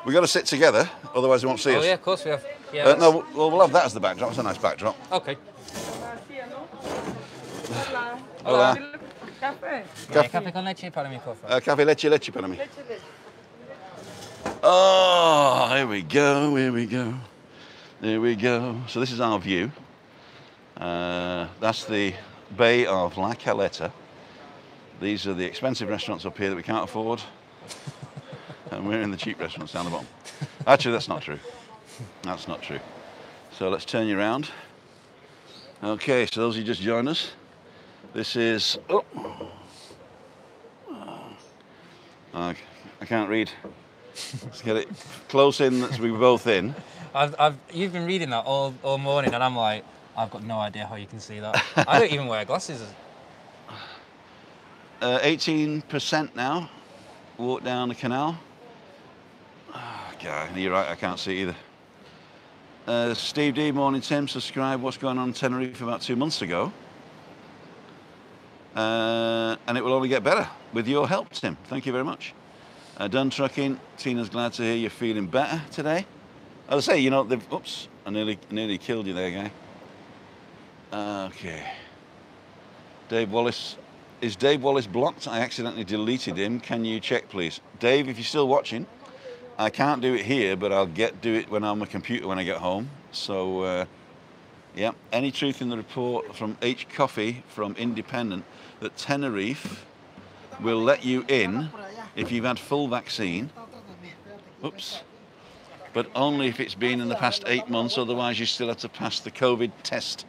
We got to sit together, otherwise they won't see us. Oh yeah, of course we have. Yeah. No, we'll have that as the backdrop. It's a nice backdrop. Okay. Hola. Café. Café con leche para mi, por favor. Café leche para mí. Oh, here we go, here we go. There we go. So this is our view. That's the bay of La Caleta. These are the expensive restaurants up here that we can't afford. And we're in the cheap restaurants down the bottom. Actually, that's not true. That's not true. So let's turn you around. Okay, so those of you just joined us. This is... Oh. I can't read. Let's get it close in, that we're both in. You've been reading that all morning, and I'm like, I've got no idea how you can see that. I don't even wear glasses. 18% now. Walk down the canal. Oh, God, you're right, I can't see either. Steve D, morning Tim, subscribe. What's going on in Tenerife about 2 months ago. And it will only get better with your help, Tim. Thank you very much. Done trucking. Tina's glad to hear you're feeling better today. As I say, you know, they've... Oops, I nearly killed you there, guy. Okay. Dave Wallace. Is Dave Wallace blocked? I accidentally deleted him. Can you check, please? Dave, if you're still watching, I can't do it here, but I'll do it when I'm on my computer when I get home. So, yeah. Any truth in the report from H. Coffee from Independent that Tenerife will let you in if you've had full vaccine? Oops. But only if it's been in the past 8 months, otherwise you still have to pass the COVID test.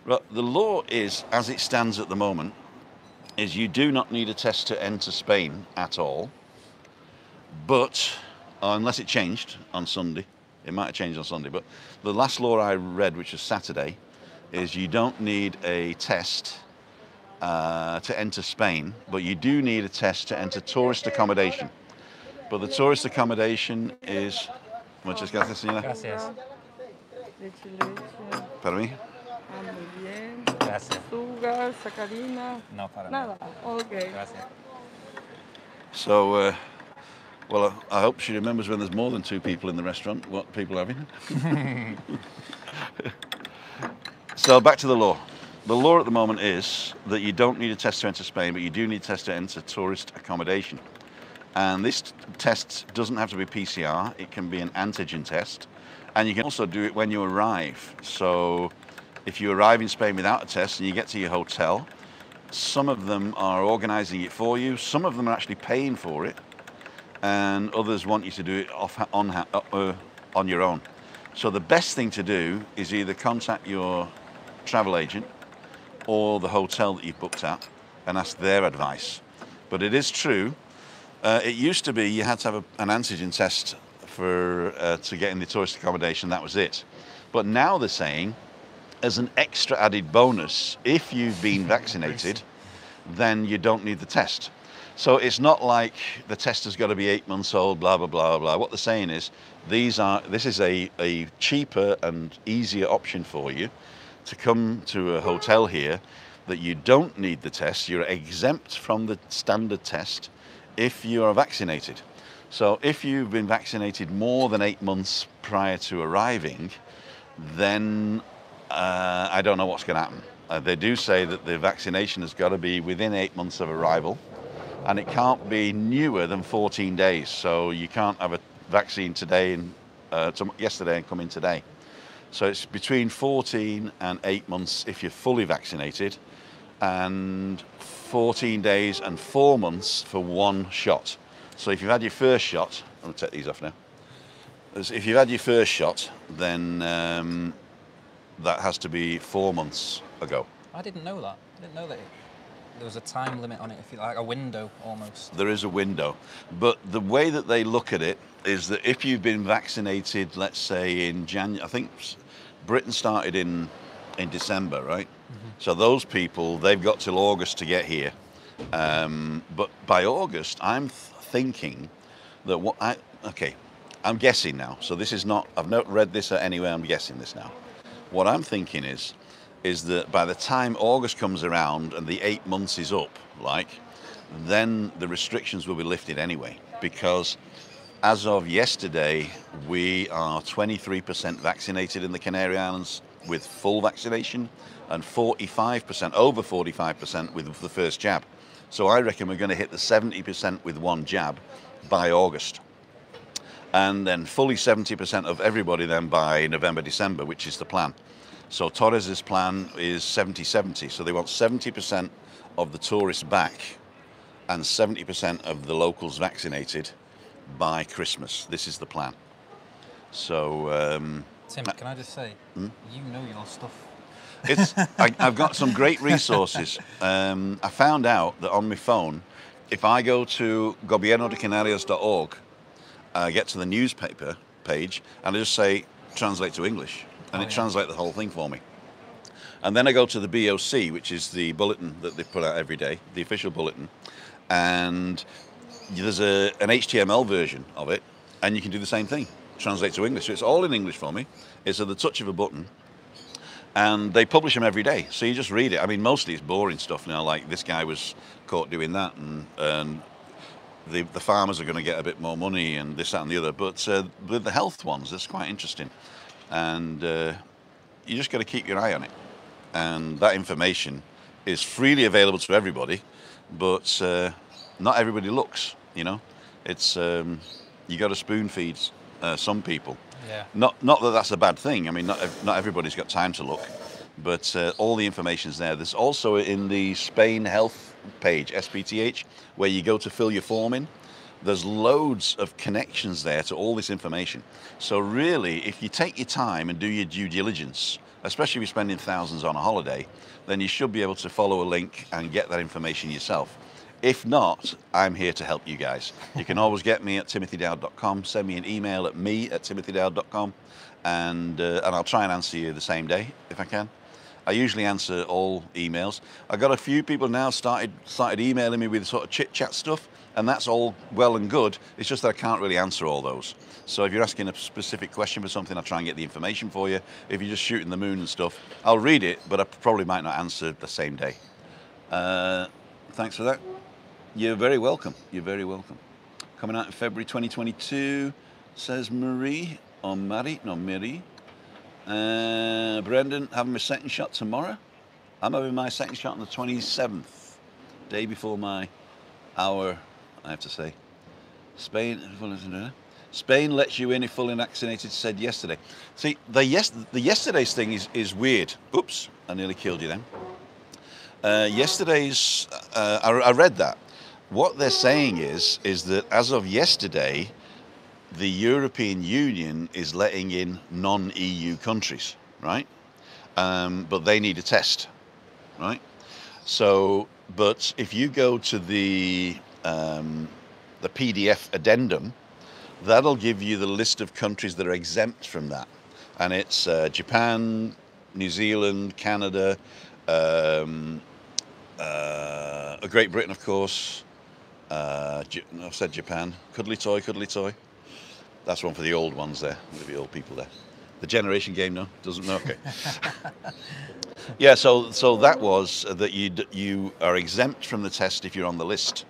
Right, the law is, as it stands at the moment, is you do not need a test to enter Spain at all, but unless it changed on Sunday, it might have changed on Sunday, but the last law I read, which was Saturday, is you don't need a test to enter Spain, but you do need a test to enter tourist accommodation. But the tourist accommodation is... Muchas gracias, señora. Gracias. Para mí. Muy bien. Gracias. Azúcar, sacarina. No, para Nada. nada. Okay. Gracias. So, well, I hope she remembers when there's more than 2 people in the restaurant, what people are having. So back to the law. The law at the moment is that you don't need a test to enter Spain, but you do need a test to enter tourist accommodation. And this test doesn't have to be PCR, it can be an antigen test. And you can also do it when you arrive. So if you arrive in Spain without a test and you get to your hotel, some of them are organising it for you, some of them are actually paying for it, and others want you to do it on your own. So the best thing to do is either contact your travel agent or the hotel that you've booked at and ask their advice. But it is true, it used to be you had to have an antigen test to get in the tourist accommodation, that was it. But now they're saying, as an extra added bonus, if you've been vaccinated, then you don't need the test. So it's not like the test has got to be 8 months old, blah, blah, blah, blah. What they're saying is, this is a cheaper and easier option for you to come to a hotel here that you don't need the test. You're exempt from the standard test if you are vaccinated. So if you've been vaccinated more than 8 months prior to arriving, then I don't know what's going to happen. They do say that the vaccination has got to be within 8 months of arrival, and it can't be newer than 14 days. So you can't have a vaccine today and yesterday and come in today. So it's between 14 and 8 months if you're fully vaccinated, and 14 days and 4 months for one shot. So if you've had your first shot, I'm going to take these off now. If you've had your first shot, then that has to be 4 months ago. I didn't know that. I didn't know that there was a time limit on it, if you like, a window almost. There is a window, but the way that they look at it is that if you've been vaccinated, let's say in January, I think Britain started in December, right? Mm-hmm. So those people, they've got till August to get here. But by August, I'm thinking that I'm guessing now. So this is not, I've not read this anywhere, I'm guessing this now. What I'm thinking is that by the time August comes around and the 8 months is up, then the restrictions will be lifted anyway, because as of yesterday, we are 23% vaccinated in the Canary Islands with full vaccination, and 45%, over 45% with the first jab. So I reckon we're going to hit the 70% with one jab by August. And then fully 70% of everybody then by November, December, which is the plan. So Torres's plan is 70-70. So they want 70% of the tourists back and 70% of the locals vaccinated by Christmas. This is the plan. So Tim, can I just say, you know your stuff. I've got some great resources. I found out that on my phone, if I go to gobiernodecanarias.org, get to the newspaper page, and I just say translate to English, and it translates the whole thing for me. And then I go to the BOC, which is the bulletin that they put out every day, the official bulletin, and there's an HTML version of it, and you can do the same thing, translate to English. So it's all in English for me. It's at the touch of a button, and they publish them every day. So you just read it. I mean, mostly it's boring stuff now, like this guy was caught doing that, and the farmers are going to get a bit more money, and this, that, and the other. But with the health ones, that's quite interesting, and you just got to keep your eye on it. And that information is freely available to everybody, but not everybody looks. You know, it's you got to spoon feed some people. Yeah. Not that that's a bad thing. I mean, not everybody's got time to look, but all the information's there. There's also in the Spain Health page, SPTH, where you go to fill your form in. There's loads of connections there to all this information. So really, if you take your time and do your due diligence, especially if you're spending thousands on a holiday, then you should be able to follow a link and get that information yourself. If not, I'm here to help you guys. You can always get me at timothydowd.com, send me an email at me@timothydowd.com, and I'll try and answer you the same day if I can. I usually answer all emails. I've got a few people now started emailing me with sort of chit-chat stuff, and that's all well and good. It's just that I can't really answer all those. So if you're asking a specific question for something, I'll try and get the information for you. If you're just shooting the moon and stuff, I'll read it, but I probably might not answer the same day. Thanks for that. You're very welcome. You're very welcome. Coming out in February 2022, says Marie, or Marie, no, Marie. Brendan, having my second shot tomorrow. I'm having my second shot on the 27th, day before my hour, I have to say. Spain lets you in if fully vaccinated, said yesterday. See, the yesterday's thing is weird. Oops, I nearly killed you then. Yesterday's, I read that. What they're saying is that as of yesterday, the European Union is letting in non-EU countries, right? But they need a test, right? So, but if you go to the PDF addendum, that'll give you the list of countries that are exempt from that. And it's Japan, New Zealand, Canada, Great Britain, of course. I've said Japan. Cuddly toy, cuddly toy. That's one for the old ones there, the old people there. The generation game, no? Doesn't know? Okay. Yeah, so that was that you are exempt from the test if you're on the list,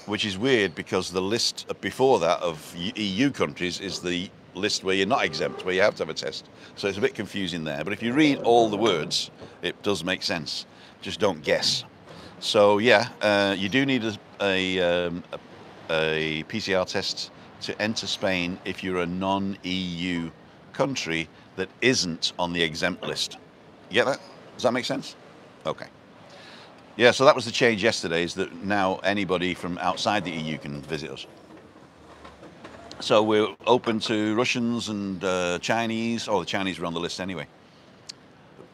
which is weird because the list before that of EU countries is the list where you're not exempt, where you have to have a test. So it's a bit confusing there. But if you read all the words, it does make sense. Just don't guess. So yeah, you do need a PCR test to enter Spain if you're a non-EU country that isn't on the exempt list. You get that? Does that make sense? Okay. Yeah, so that was the change yesterday, is that now anybody from outside the EU can visit us. So we're open to Russians and Chinese. Oh, the Chinese were on the list anyway.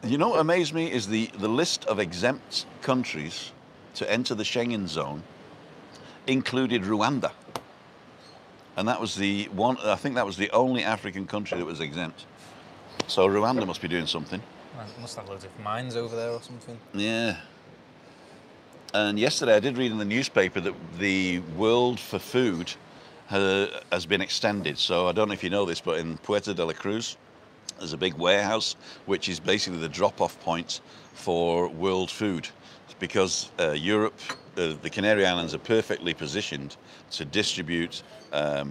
You know what amazed me is the list of exempt countries to enter the Schengen zone included Rwanda. And that was the one, I think that was the only African country that was exempt. So Rwanda must be doing something. Well, must have loads of mines over there or something. Yeah. And yesterday I did read in the newspaper that the World for Food has been extended. So I don't know if you know this, but in Puerto de la Cruz, there's a big warehouse, which is basically the drop-off point for world food. It's because Europe, the Canary Islands are perfectly positioned to distribute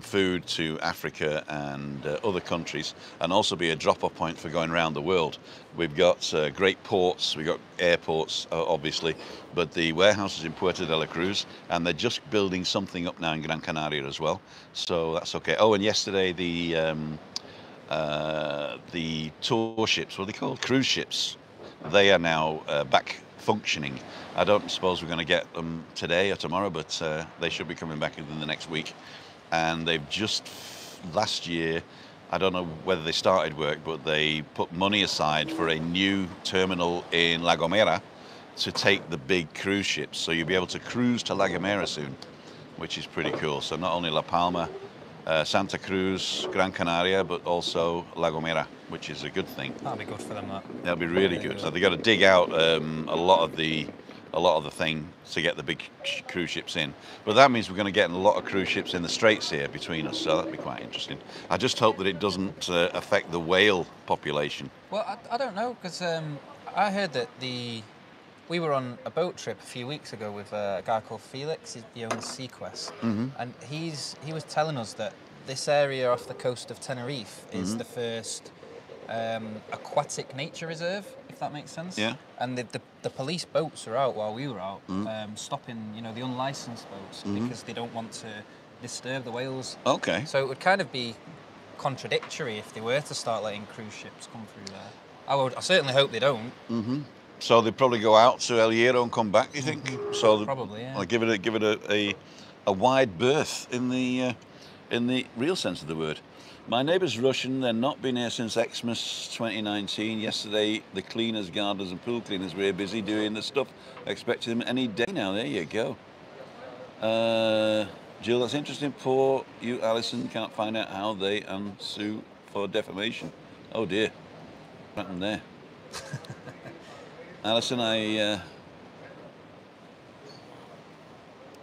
food to Africa and other countries, and also be a drop-off point for going around the world. We've got great ports, we've got airports, obviously, but the warehouse is in Puerto de la Cruz, and they're just building something up now in Gran Canaria as well. So that's okay. Oh, and yesterday the tour ships, what are they called? Cruise ships. They are now back functioning. I don't suppose we're going to get them today or tomorrow, but they should be coming back within the next week. And they've just, last year, I don't know whether they started work, but they put money aside for a new terminal in La Gomera to take the big cruise ships. So you'll be able to cruise to La Gomera soon, which is pretty cool. So not only La Palma, Santa Cruz, Gran Canaria, but also La Gomera, which is a good thing. That'll be good for them, that. That'll be really good. So they got to dig out a lot of the thing to get the big cruise ships in. But that means we're going to get a lot of cruise ships in the Straits here between us, so that'll be quite interesting. I just hope that it doesn't affect the whale population. Well, I don't know, because I heard that we were on a boat trip a few weeks ago with a guy called Felix. He owns Sequest, and he was telling us that this area off the coast of Tenerife is the first aquatic nature reserve, if that makes sense. Yeah. And the police boats are out while we were out, stopping the unlicensed boats because they don't want to disturb the whales. Okay. So it would kind of be contradictory if they were to start letting cruise ships come through there. I certainly hope they don't. So they'd probably go out to El Hierro and come back, you think? So Probably, yeah. Like give it a wide berth in the real sense of the word. My neighbour's Russian. They're not been here since Xmas 2019. Yesterday, the cleaners, gardeners, and pool cleaners were here busy doing the stuff. I expect them any day now. There you go. Jill, that's interesting. Poor you, Alison, can't find out how they sue for defamation. Oh dear, what happened there? Alison,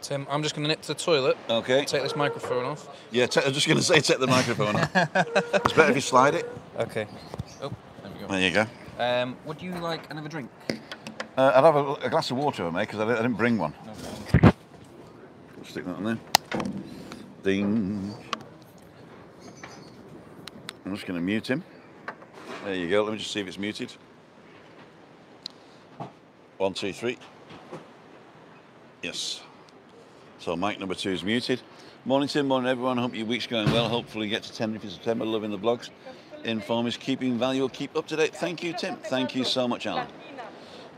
Tim, I'm just going to nip to the toilet. Okay. Take this microphone off. Yeah, I was just going to say, take the microphone off. It's better if you slide it. Okay. Oh, there we go. There you go. Would you like another drink? I'd have a glass of water, mate, because I didn't bring one. Okay. Stick that on there. Ding. I'm just going to mute him. There you go. Let me just see if it's muted. 1, 2, 3. Yes. So mic number 2 is muted. Morning, Tim. Morning, everyone. Hope your week's going well. Hopefully you get to Tenerife in September. Loving the vlogs. Inform is keeping valuable. Keep up to date. Thank you, Tim. Thank you so much, Alan.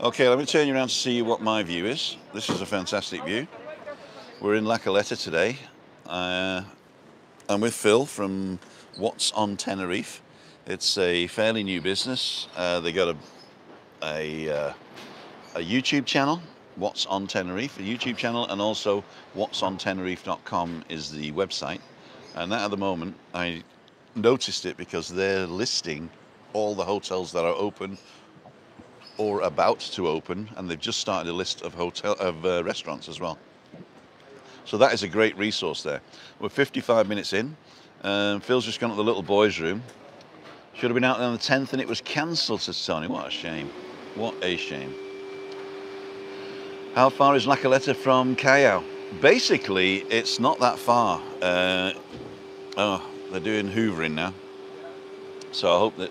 Okay, let me turn you around to see what my view is. This is a fantastic view. We're in La Caleta today. I'm with Phil from What's on Tenerife. It's a fairly new business. They got a YouTube channel, What's on Tenerife, a YouTube channel, and also whatsontenerife.com is the website. And that at the moment, I noticed it because they're listing all the hotels that are open or about to open, and they've just started a list of restaurants as well. So that is a great resource there. We're 55 minutes in. Phil's just gone to the little boys' room. Should have been out there on the 10th, and it was cancelled, says Tony. What a shame. What a shame. How far is La Caleta from Callao? Basically, it's not that far. Oh, they're doing hoovering now. So I hope that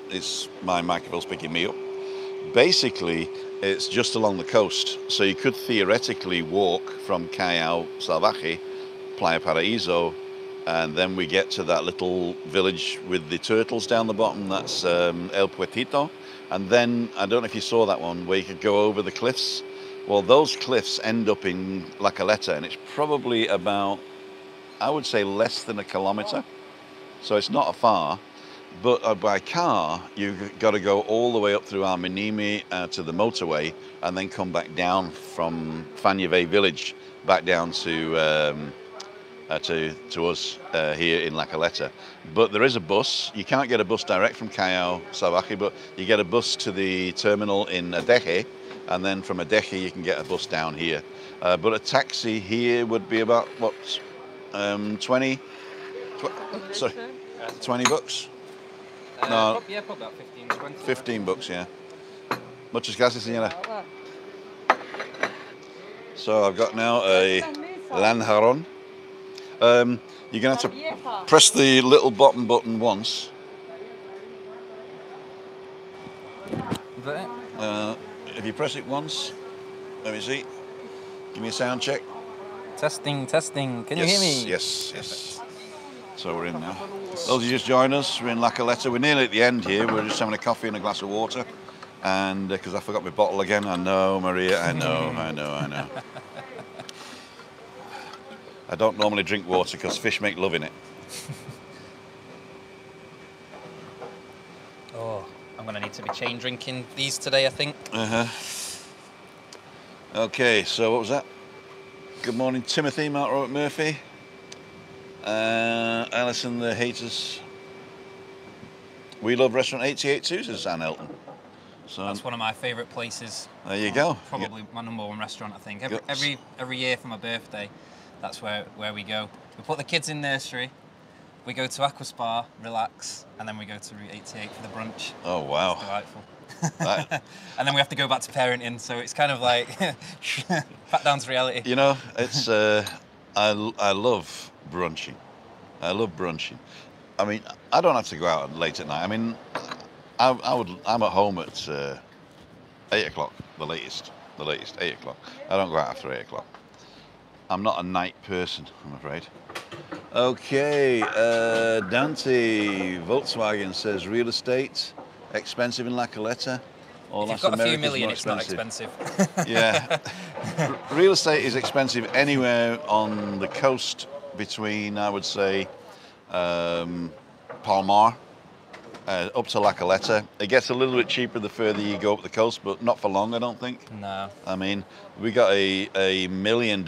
my microphone's picking me up. basically it's just along the coast. So you could theoretically walk from Callao Salvaje, Playa Paraíso, and then we get to that little village with the turtles down the bottom. That's El Puertito. And then, I don't know if you saw that one, where you could go over the cliffs. Well, those cliffs end up in La Caleta, and it's probably about, I would say, less than a kilometre. So it's not far. But by car, you've got to go all the way up through Arminimi to the motorway, and then come back down from Fanyave village back down to us here in La Caleta. But there is a bus. You can't get a bus direct from Callao Salvaje, but you get a bus to the terminal in Adeje, and then from Adeje you can get a bus down here. But a taxi here would be about, what, 20 bucks? No. Yeah, probably about 15, 20. 15 bucks, yeah. Muchas gracias, señora. So I've got now a lanjarón. You're going to have to press the little bottom button once. Is that it? If you press it once, let me see. Give me a sound check. Testing, testing. Can you hear me? Yes. So we're in now. Those who just joined us, we're in La Caleta. We're nearly at the end here. We're just having a coffee and a glass of water. And because I forgot my bottle again. I know, Maria, I know. I don't normally drink water because fish make love in it. Oh, I'm going to need to be chain drinking these today, I think. Okay, so what was that? Good morning, Timothy, Mark Robert Murphy. Alison the Haters. We love restaurant 882, says Anne Elton. So that's one of my favourite places. There you go. Probably my #1 restaurant, I think. Every year for my birthday, that's where we go. We put the kids in nursery, we go to Aqua Spa, relax, and then we go to Route 88 for the brunch. Oh, wow. It's delightful. And then we have to go back to parenting, so it's kind of like back down to reality. You know, it's I love brunching. I mean, I don't have to go out late at night. I mean, I'm at home at 8 o'clock, the latest, 8 o'clock. I don't go out after 8 o'clock. I'm not a night person, I'm afraid. Okay, Dante Volkswagen says real estate expensive in La Caleta. If you've got a few million, it's not expensive. Yeah. Real estate is expensive anywhere on the coast between, I would say, Palmar up to La Caleta. It gets a little bit cheaper the further you go up the coast, but not for long, I don't think. No. I mean, we got a $1 million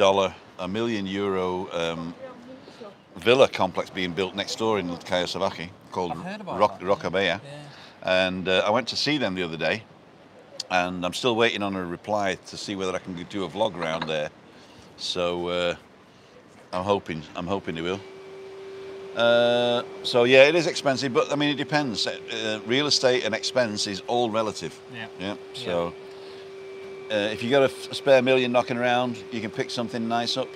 villa complex being built next door in Callao Salvaje called Roccabella. Yeah. And I went to see them the other day, and I'm still waiting on a reply to see whether I can do a vlog around there. So I'm hoping they will. So yeah, it is expensive, but I mean it depends. Real estate and expense is all relative. Yeah. So if you got a spare million knocking around, you can pick something nice up.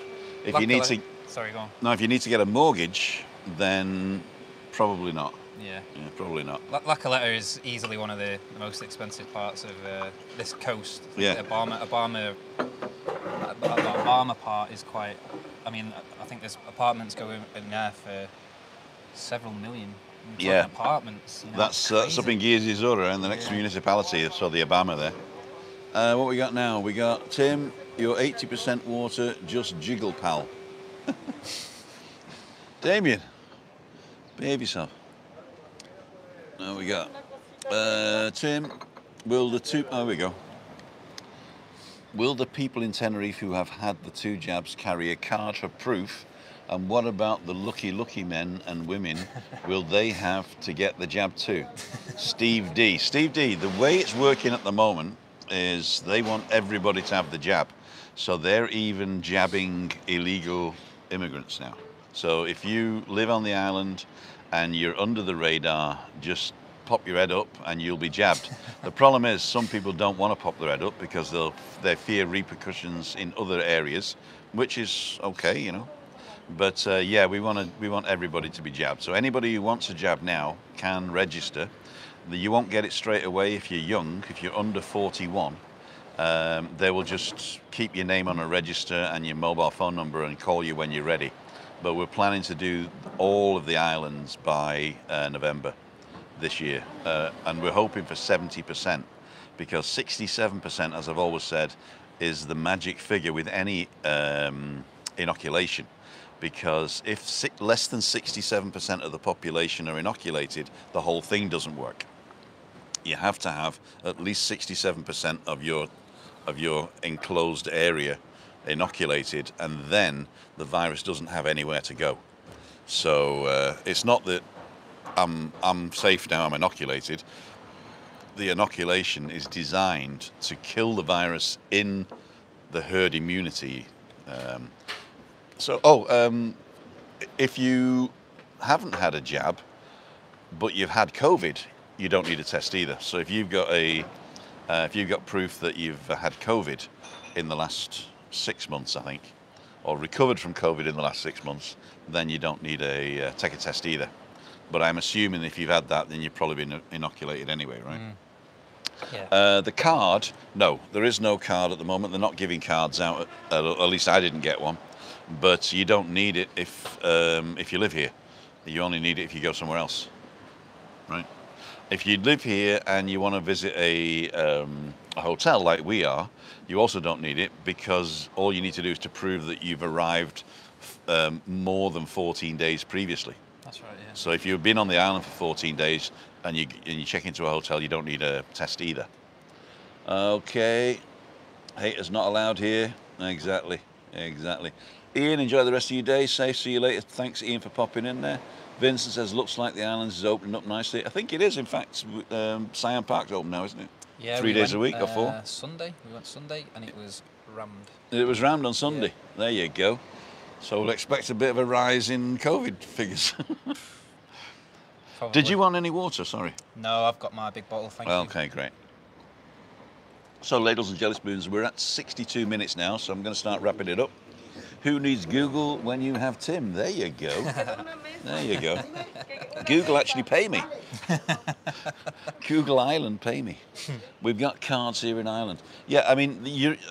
If you need to, sorry, go on. No, if you need to get a mortgage, then probably not. Yeah, probably not. La Caleta is easily one of the most expensive parts of this coast. Yeah. The Abama part is quite. I mean, I think there's apartments going in there for several million. Yeah. Apartments. You know, That's up in Giazizora and the next municipality. So the Abama there. What we got now? We got Tim. You're 80% water. Just jiggle, pal. Damien, behave yourself. Now we got Tim. Will the people in Tenerife who have had the 2 jabs carry a card for proof? And what about the lucky men and women? Will they have to get the jab too? Steve D. The way it's working at the moment is they want everybody to have the jab. So they're even jabbing illegal immigrants now. So if you live on the island and you're under the radar, just pop your head up and you'll be jabbed. The problem is some people don't want to pop their head up because they fear repercussions in other areas, which is okay, you know. But yeah, we want everybody to be jabbed. So anybody who wants a jab now can register. You won't get it straight away if you're young. If you're under 41, they will just keep your name on a register and your mobile phone number and call you when you're ready. But we're planning to do all of the islands by November this year, and we're hoping for 70%, because 67%, as I've always said, is the magic figure with any inoculation. Because if less than 67% of the population are inoculated, the whole thing doesn't work. You have to have at least 67% of your enclosed area inoculated, and then the virus doesn't have anywhere to go. So it's not that I'm safe now, I'm inoculated. The inoculation is designed to kill the virus in the herd immunity. If you haven't had a jab, but you've had COVID, you don't need a test either. So if you've got proof that you've had COVID in the last 6 months, I think, or recovered from COVID in the last 6 months, then you don't need a take a test either. But I'm assuming if you've had that, then you've probably been inoculated anyway, right? Yeah. The card, no, there is no card at the moment. They're not giving cards out. At least I didn't get one. But you don't need it if you live here. You only need it if you go somewhere else, right? If you live here and you want to visit a hotel like we are, you also don't need it, because all you need to do is to prove that you've arrived more than 14 days previously. That's right, yeah. So if you've been on the island for 14 days and you check into a hotel, you don't need a test either. Okay, haters not allowed here. Exactly. Ian, enjoy the rest of your day. Safe. See you later. Thanks, Ian, for popping in there. Vincent says, looks like the islands is opening up nicely. I think it is, in fact. Siam Park's open now, isn't it? Yeah. 3 days a week or 4? Sunday. We went Sunday and it was rammed. It was rammed on Sunday. Yeah. There you go. So we'll expect a bit of a rise in COVID figures. Did you want any water? Sorry. No, I've got my big bottle, thank you. Okay, great. So, ladles and jelly spoons, we're at 62 minutes now, so I'm going to start wrapping it up. Who needs Google when you have Tim? There you go. There you go. Google actually pay me. Google Ireland pay me. We've got cards here in Ireland. Yeah, I mean,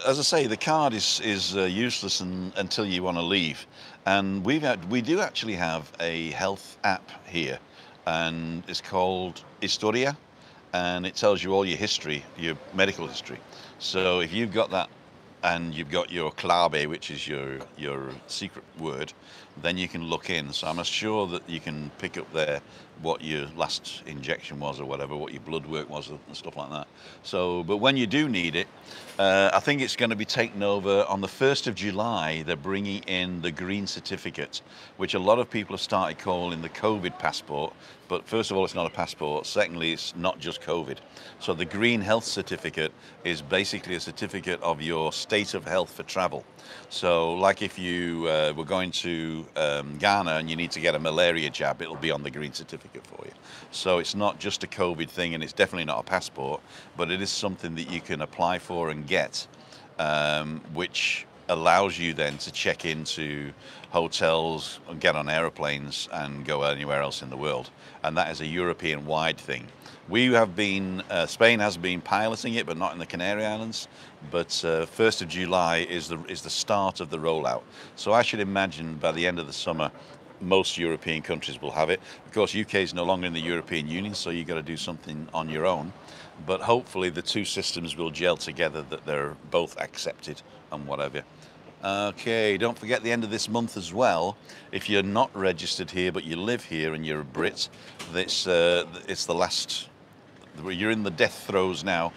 as I say, the card is useless until you want to leave. And we do actually have a health app here, and it's called Historia, and it tells you all your history, your medical history. So if you've got that, and you've got your clave, which is your secret word, then you can look in. So I'm sure that you can pick up there what your last injection was or whatever, what your blood work was and stuff like that. So, but when you do need it, I think it's going to be taken over on the 1st of July. They're bringing in the green certificate, which a lot of people have started calling the COVID passport. But first of all, it's not a passport. Secondly, it's not just COVID. So the green health certificate is basically a certificate of your state of health for travel. So like if you were going to Ghana and you need to get a malaria jab, it'll be on the green certificate for you. So it's not just a COVID thing, and it's definitely not a passport, but it is something that you can apply for and get, which allows you then to check into hotels and get on aeroplanes and go anywhere else in the world. And that is a European-wide thing. We have been, Spain has been piloting it, but not in the Canary Islands. But 1st of July is the start of the rollout. So I should imagine by the end of the summer, most European countries will have it. Of course, UK is no longer in the European Union, so you've got to do something on your own. But hopefully the two systems will gel together, that they're both accepted and whatever. Okay, don't forget the end of this month as well. If you're not registered here, but you live here and you're a Brit, it's the last, you're in the death throes now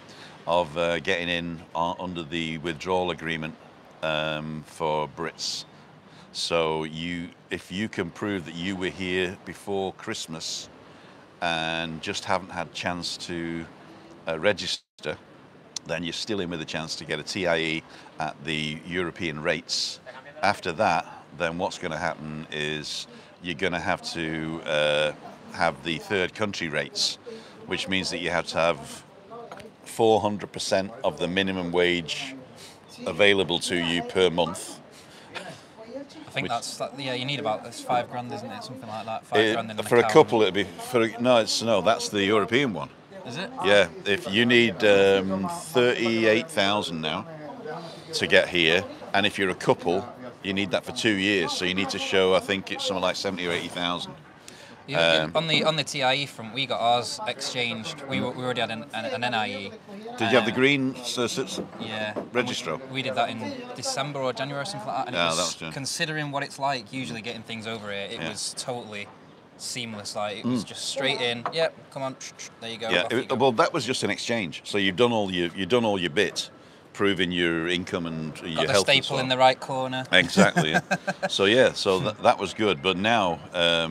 of getting in under the withdrawal agreement for Brits. So if you can prove that you were here before Christmas and just haven't had a chance to register, then you're still in with a chance to get a TIE at the European rates. After that, then what's going to happen is you're going to have to have the third country rates, which means that you have to have 400% of the minimum wage available to you per month. I think yeah, you need about, it's $5 grand, isn't it? Something like that, $5 grand in an For a account. couple, it'd be, that's the European one. Is it? Yeah, if you need 38,000 now to get here, and if you're a couple, you need that for 2 years. So you need to show, I think it's something like 70 or 80,000. On the TIE front, we got ours exchanged. We already had an NIE. Did you have the green Yeah. registro? We did that in December or January or something like that. And Yeah, it was, that was good. considering what it's like usually getting things over here, it was totally seamless. Like it was just straight in. Yep, come on, there you go. Yeah, off you go. well, that was just an exchange. So you've done all your bits, proving your income and your Got the health. and so staple on. in the right corner. Exactly. Yeah. So that was good. But now,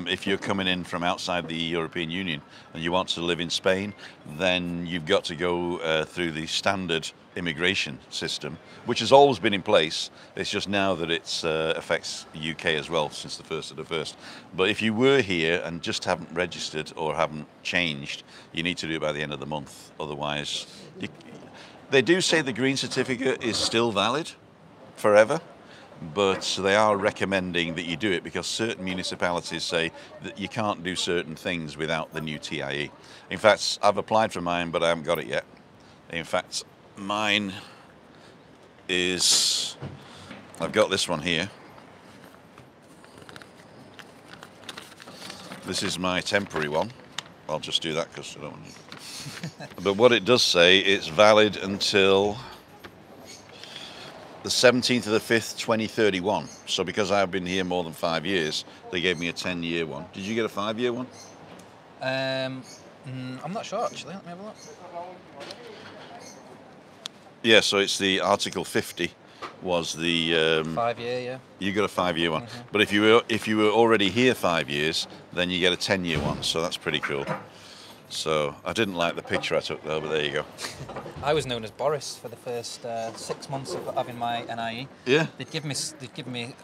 if you're coming in from outside the European Union and you want to live in Spain, then you've got to go through the standard immigration system, which has always been in place. It's just now that it affects the UK as well since the 1st of the 1st. But if you were here and just haven't registered or haven't changed, you need to do it by the end of the month. Otherwise, they do say the green certificate is still valid forever, but they are recommending that you do it because certain municipalities say that you can't do certain things without the new TIE. In fact, I've applied for mine, but I haven't got it yet. In fact, mine is, I've got this one here. This is my temporary one. I'll just do that because I don't want to. But what it does say, it's valid until the 17th of the 5th, 2031. So because I've been here more than 5 years, they gave me a 10-year one. Did you get a 5-year one? I'm not sure actually. Let me have a look. Yeah, so it's the Article 50 was the 5 year, yeah. you got a 5-year one. But if you were already here 5 years, then you get a 10-year one. So that's pretty cool. So I didn't like the picture I took though, but there you go. I was known as Boris for the first 6 months of having my NIE. Yeah. They'd give me.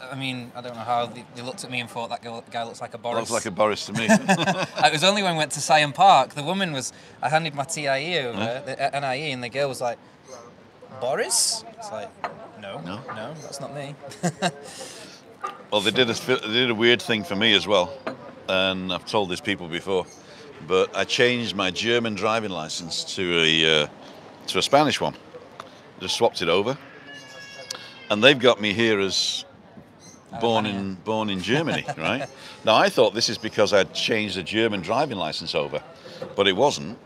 I mean, I don't know how they looked at me and thought that guy looks like a Boris. Looks like a Boris to me. It was only when we went to Syon Park. The woman was. I handed my TIE over, the NIE, and the girl was like, "Boris?" It's like, no, that's not me. Well, they did a weird thing for me as well, and I've told this people before. But I changed my German driving license to a Spanish one. Just swapped it over, and they've got me here as born in Germany, right? Now I thought this is because I'd changed the German driving license over, but it wasn't.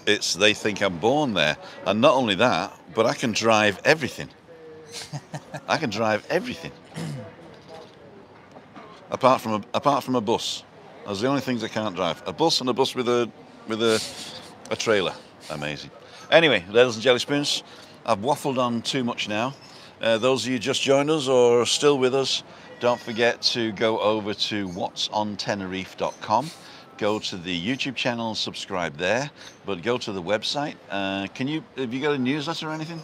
It's they think I'm born there, and not only that, but I can drive everything. I can drive everything, apart from a bus. Those are the only things I can't drive. A bus and a bus with a trailer. Amazing. Anyway, ladies and jelly spoons, I've waffled on too much now. Those of you just joined us or still with us, don't forget to go over to whatsontenerife.com. Go to the YouTube channel and subscribe there. But go to the website. Have you got a newsletter or anything?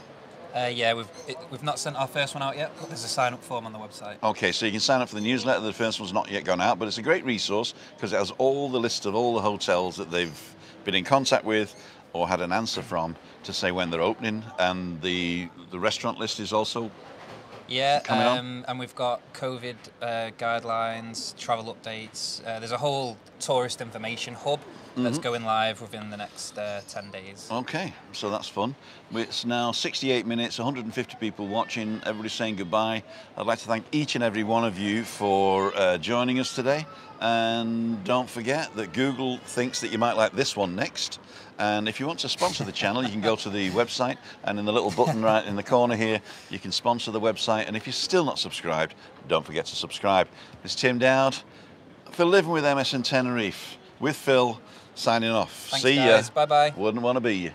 Yeah, we've not sent our first one out yet, but there's a sign-up form on the website. Okay, so you can sign up for the newsletter. The first one's not yet gone out, but it's a great resource because it has all the list of all the hotels that they've been in contact with or had an answer from to say when they're opening, and the restaurant list is also coming on. And we've got COVID guidelines, travel updates. There's a whole tourist information hub that's going live within the next 10 days. Okay, so that's fun. It's now 68 minutes, 150 people watching, everybody saying goodbye. I'd like to thank each and every one of you for joining us today. And don't forget that Google thinks that you might like this one next. And if you want to sponsor the channel, you can go to the website, and in the little button right in the corner here, you can sponsor the website. And if you're still not subscribed, don't forget to subscribe. It's Tim Dowd for Living with MS in Tenerife, with Phil, signing off. Thanks, See guys. ya. Bye-bye. Wouldn't want to be you.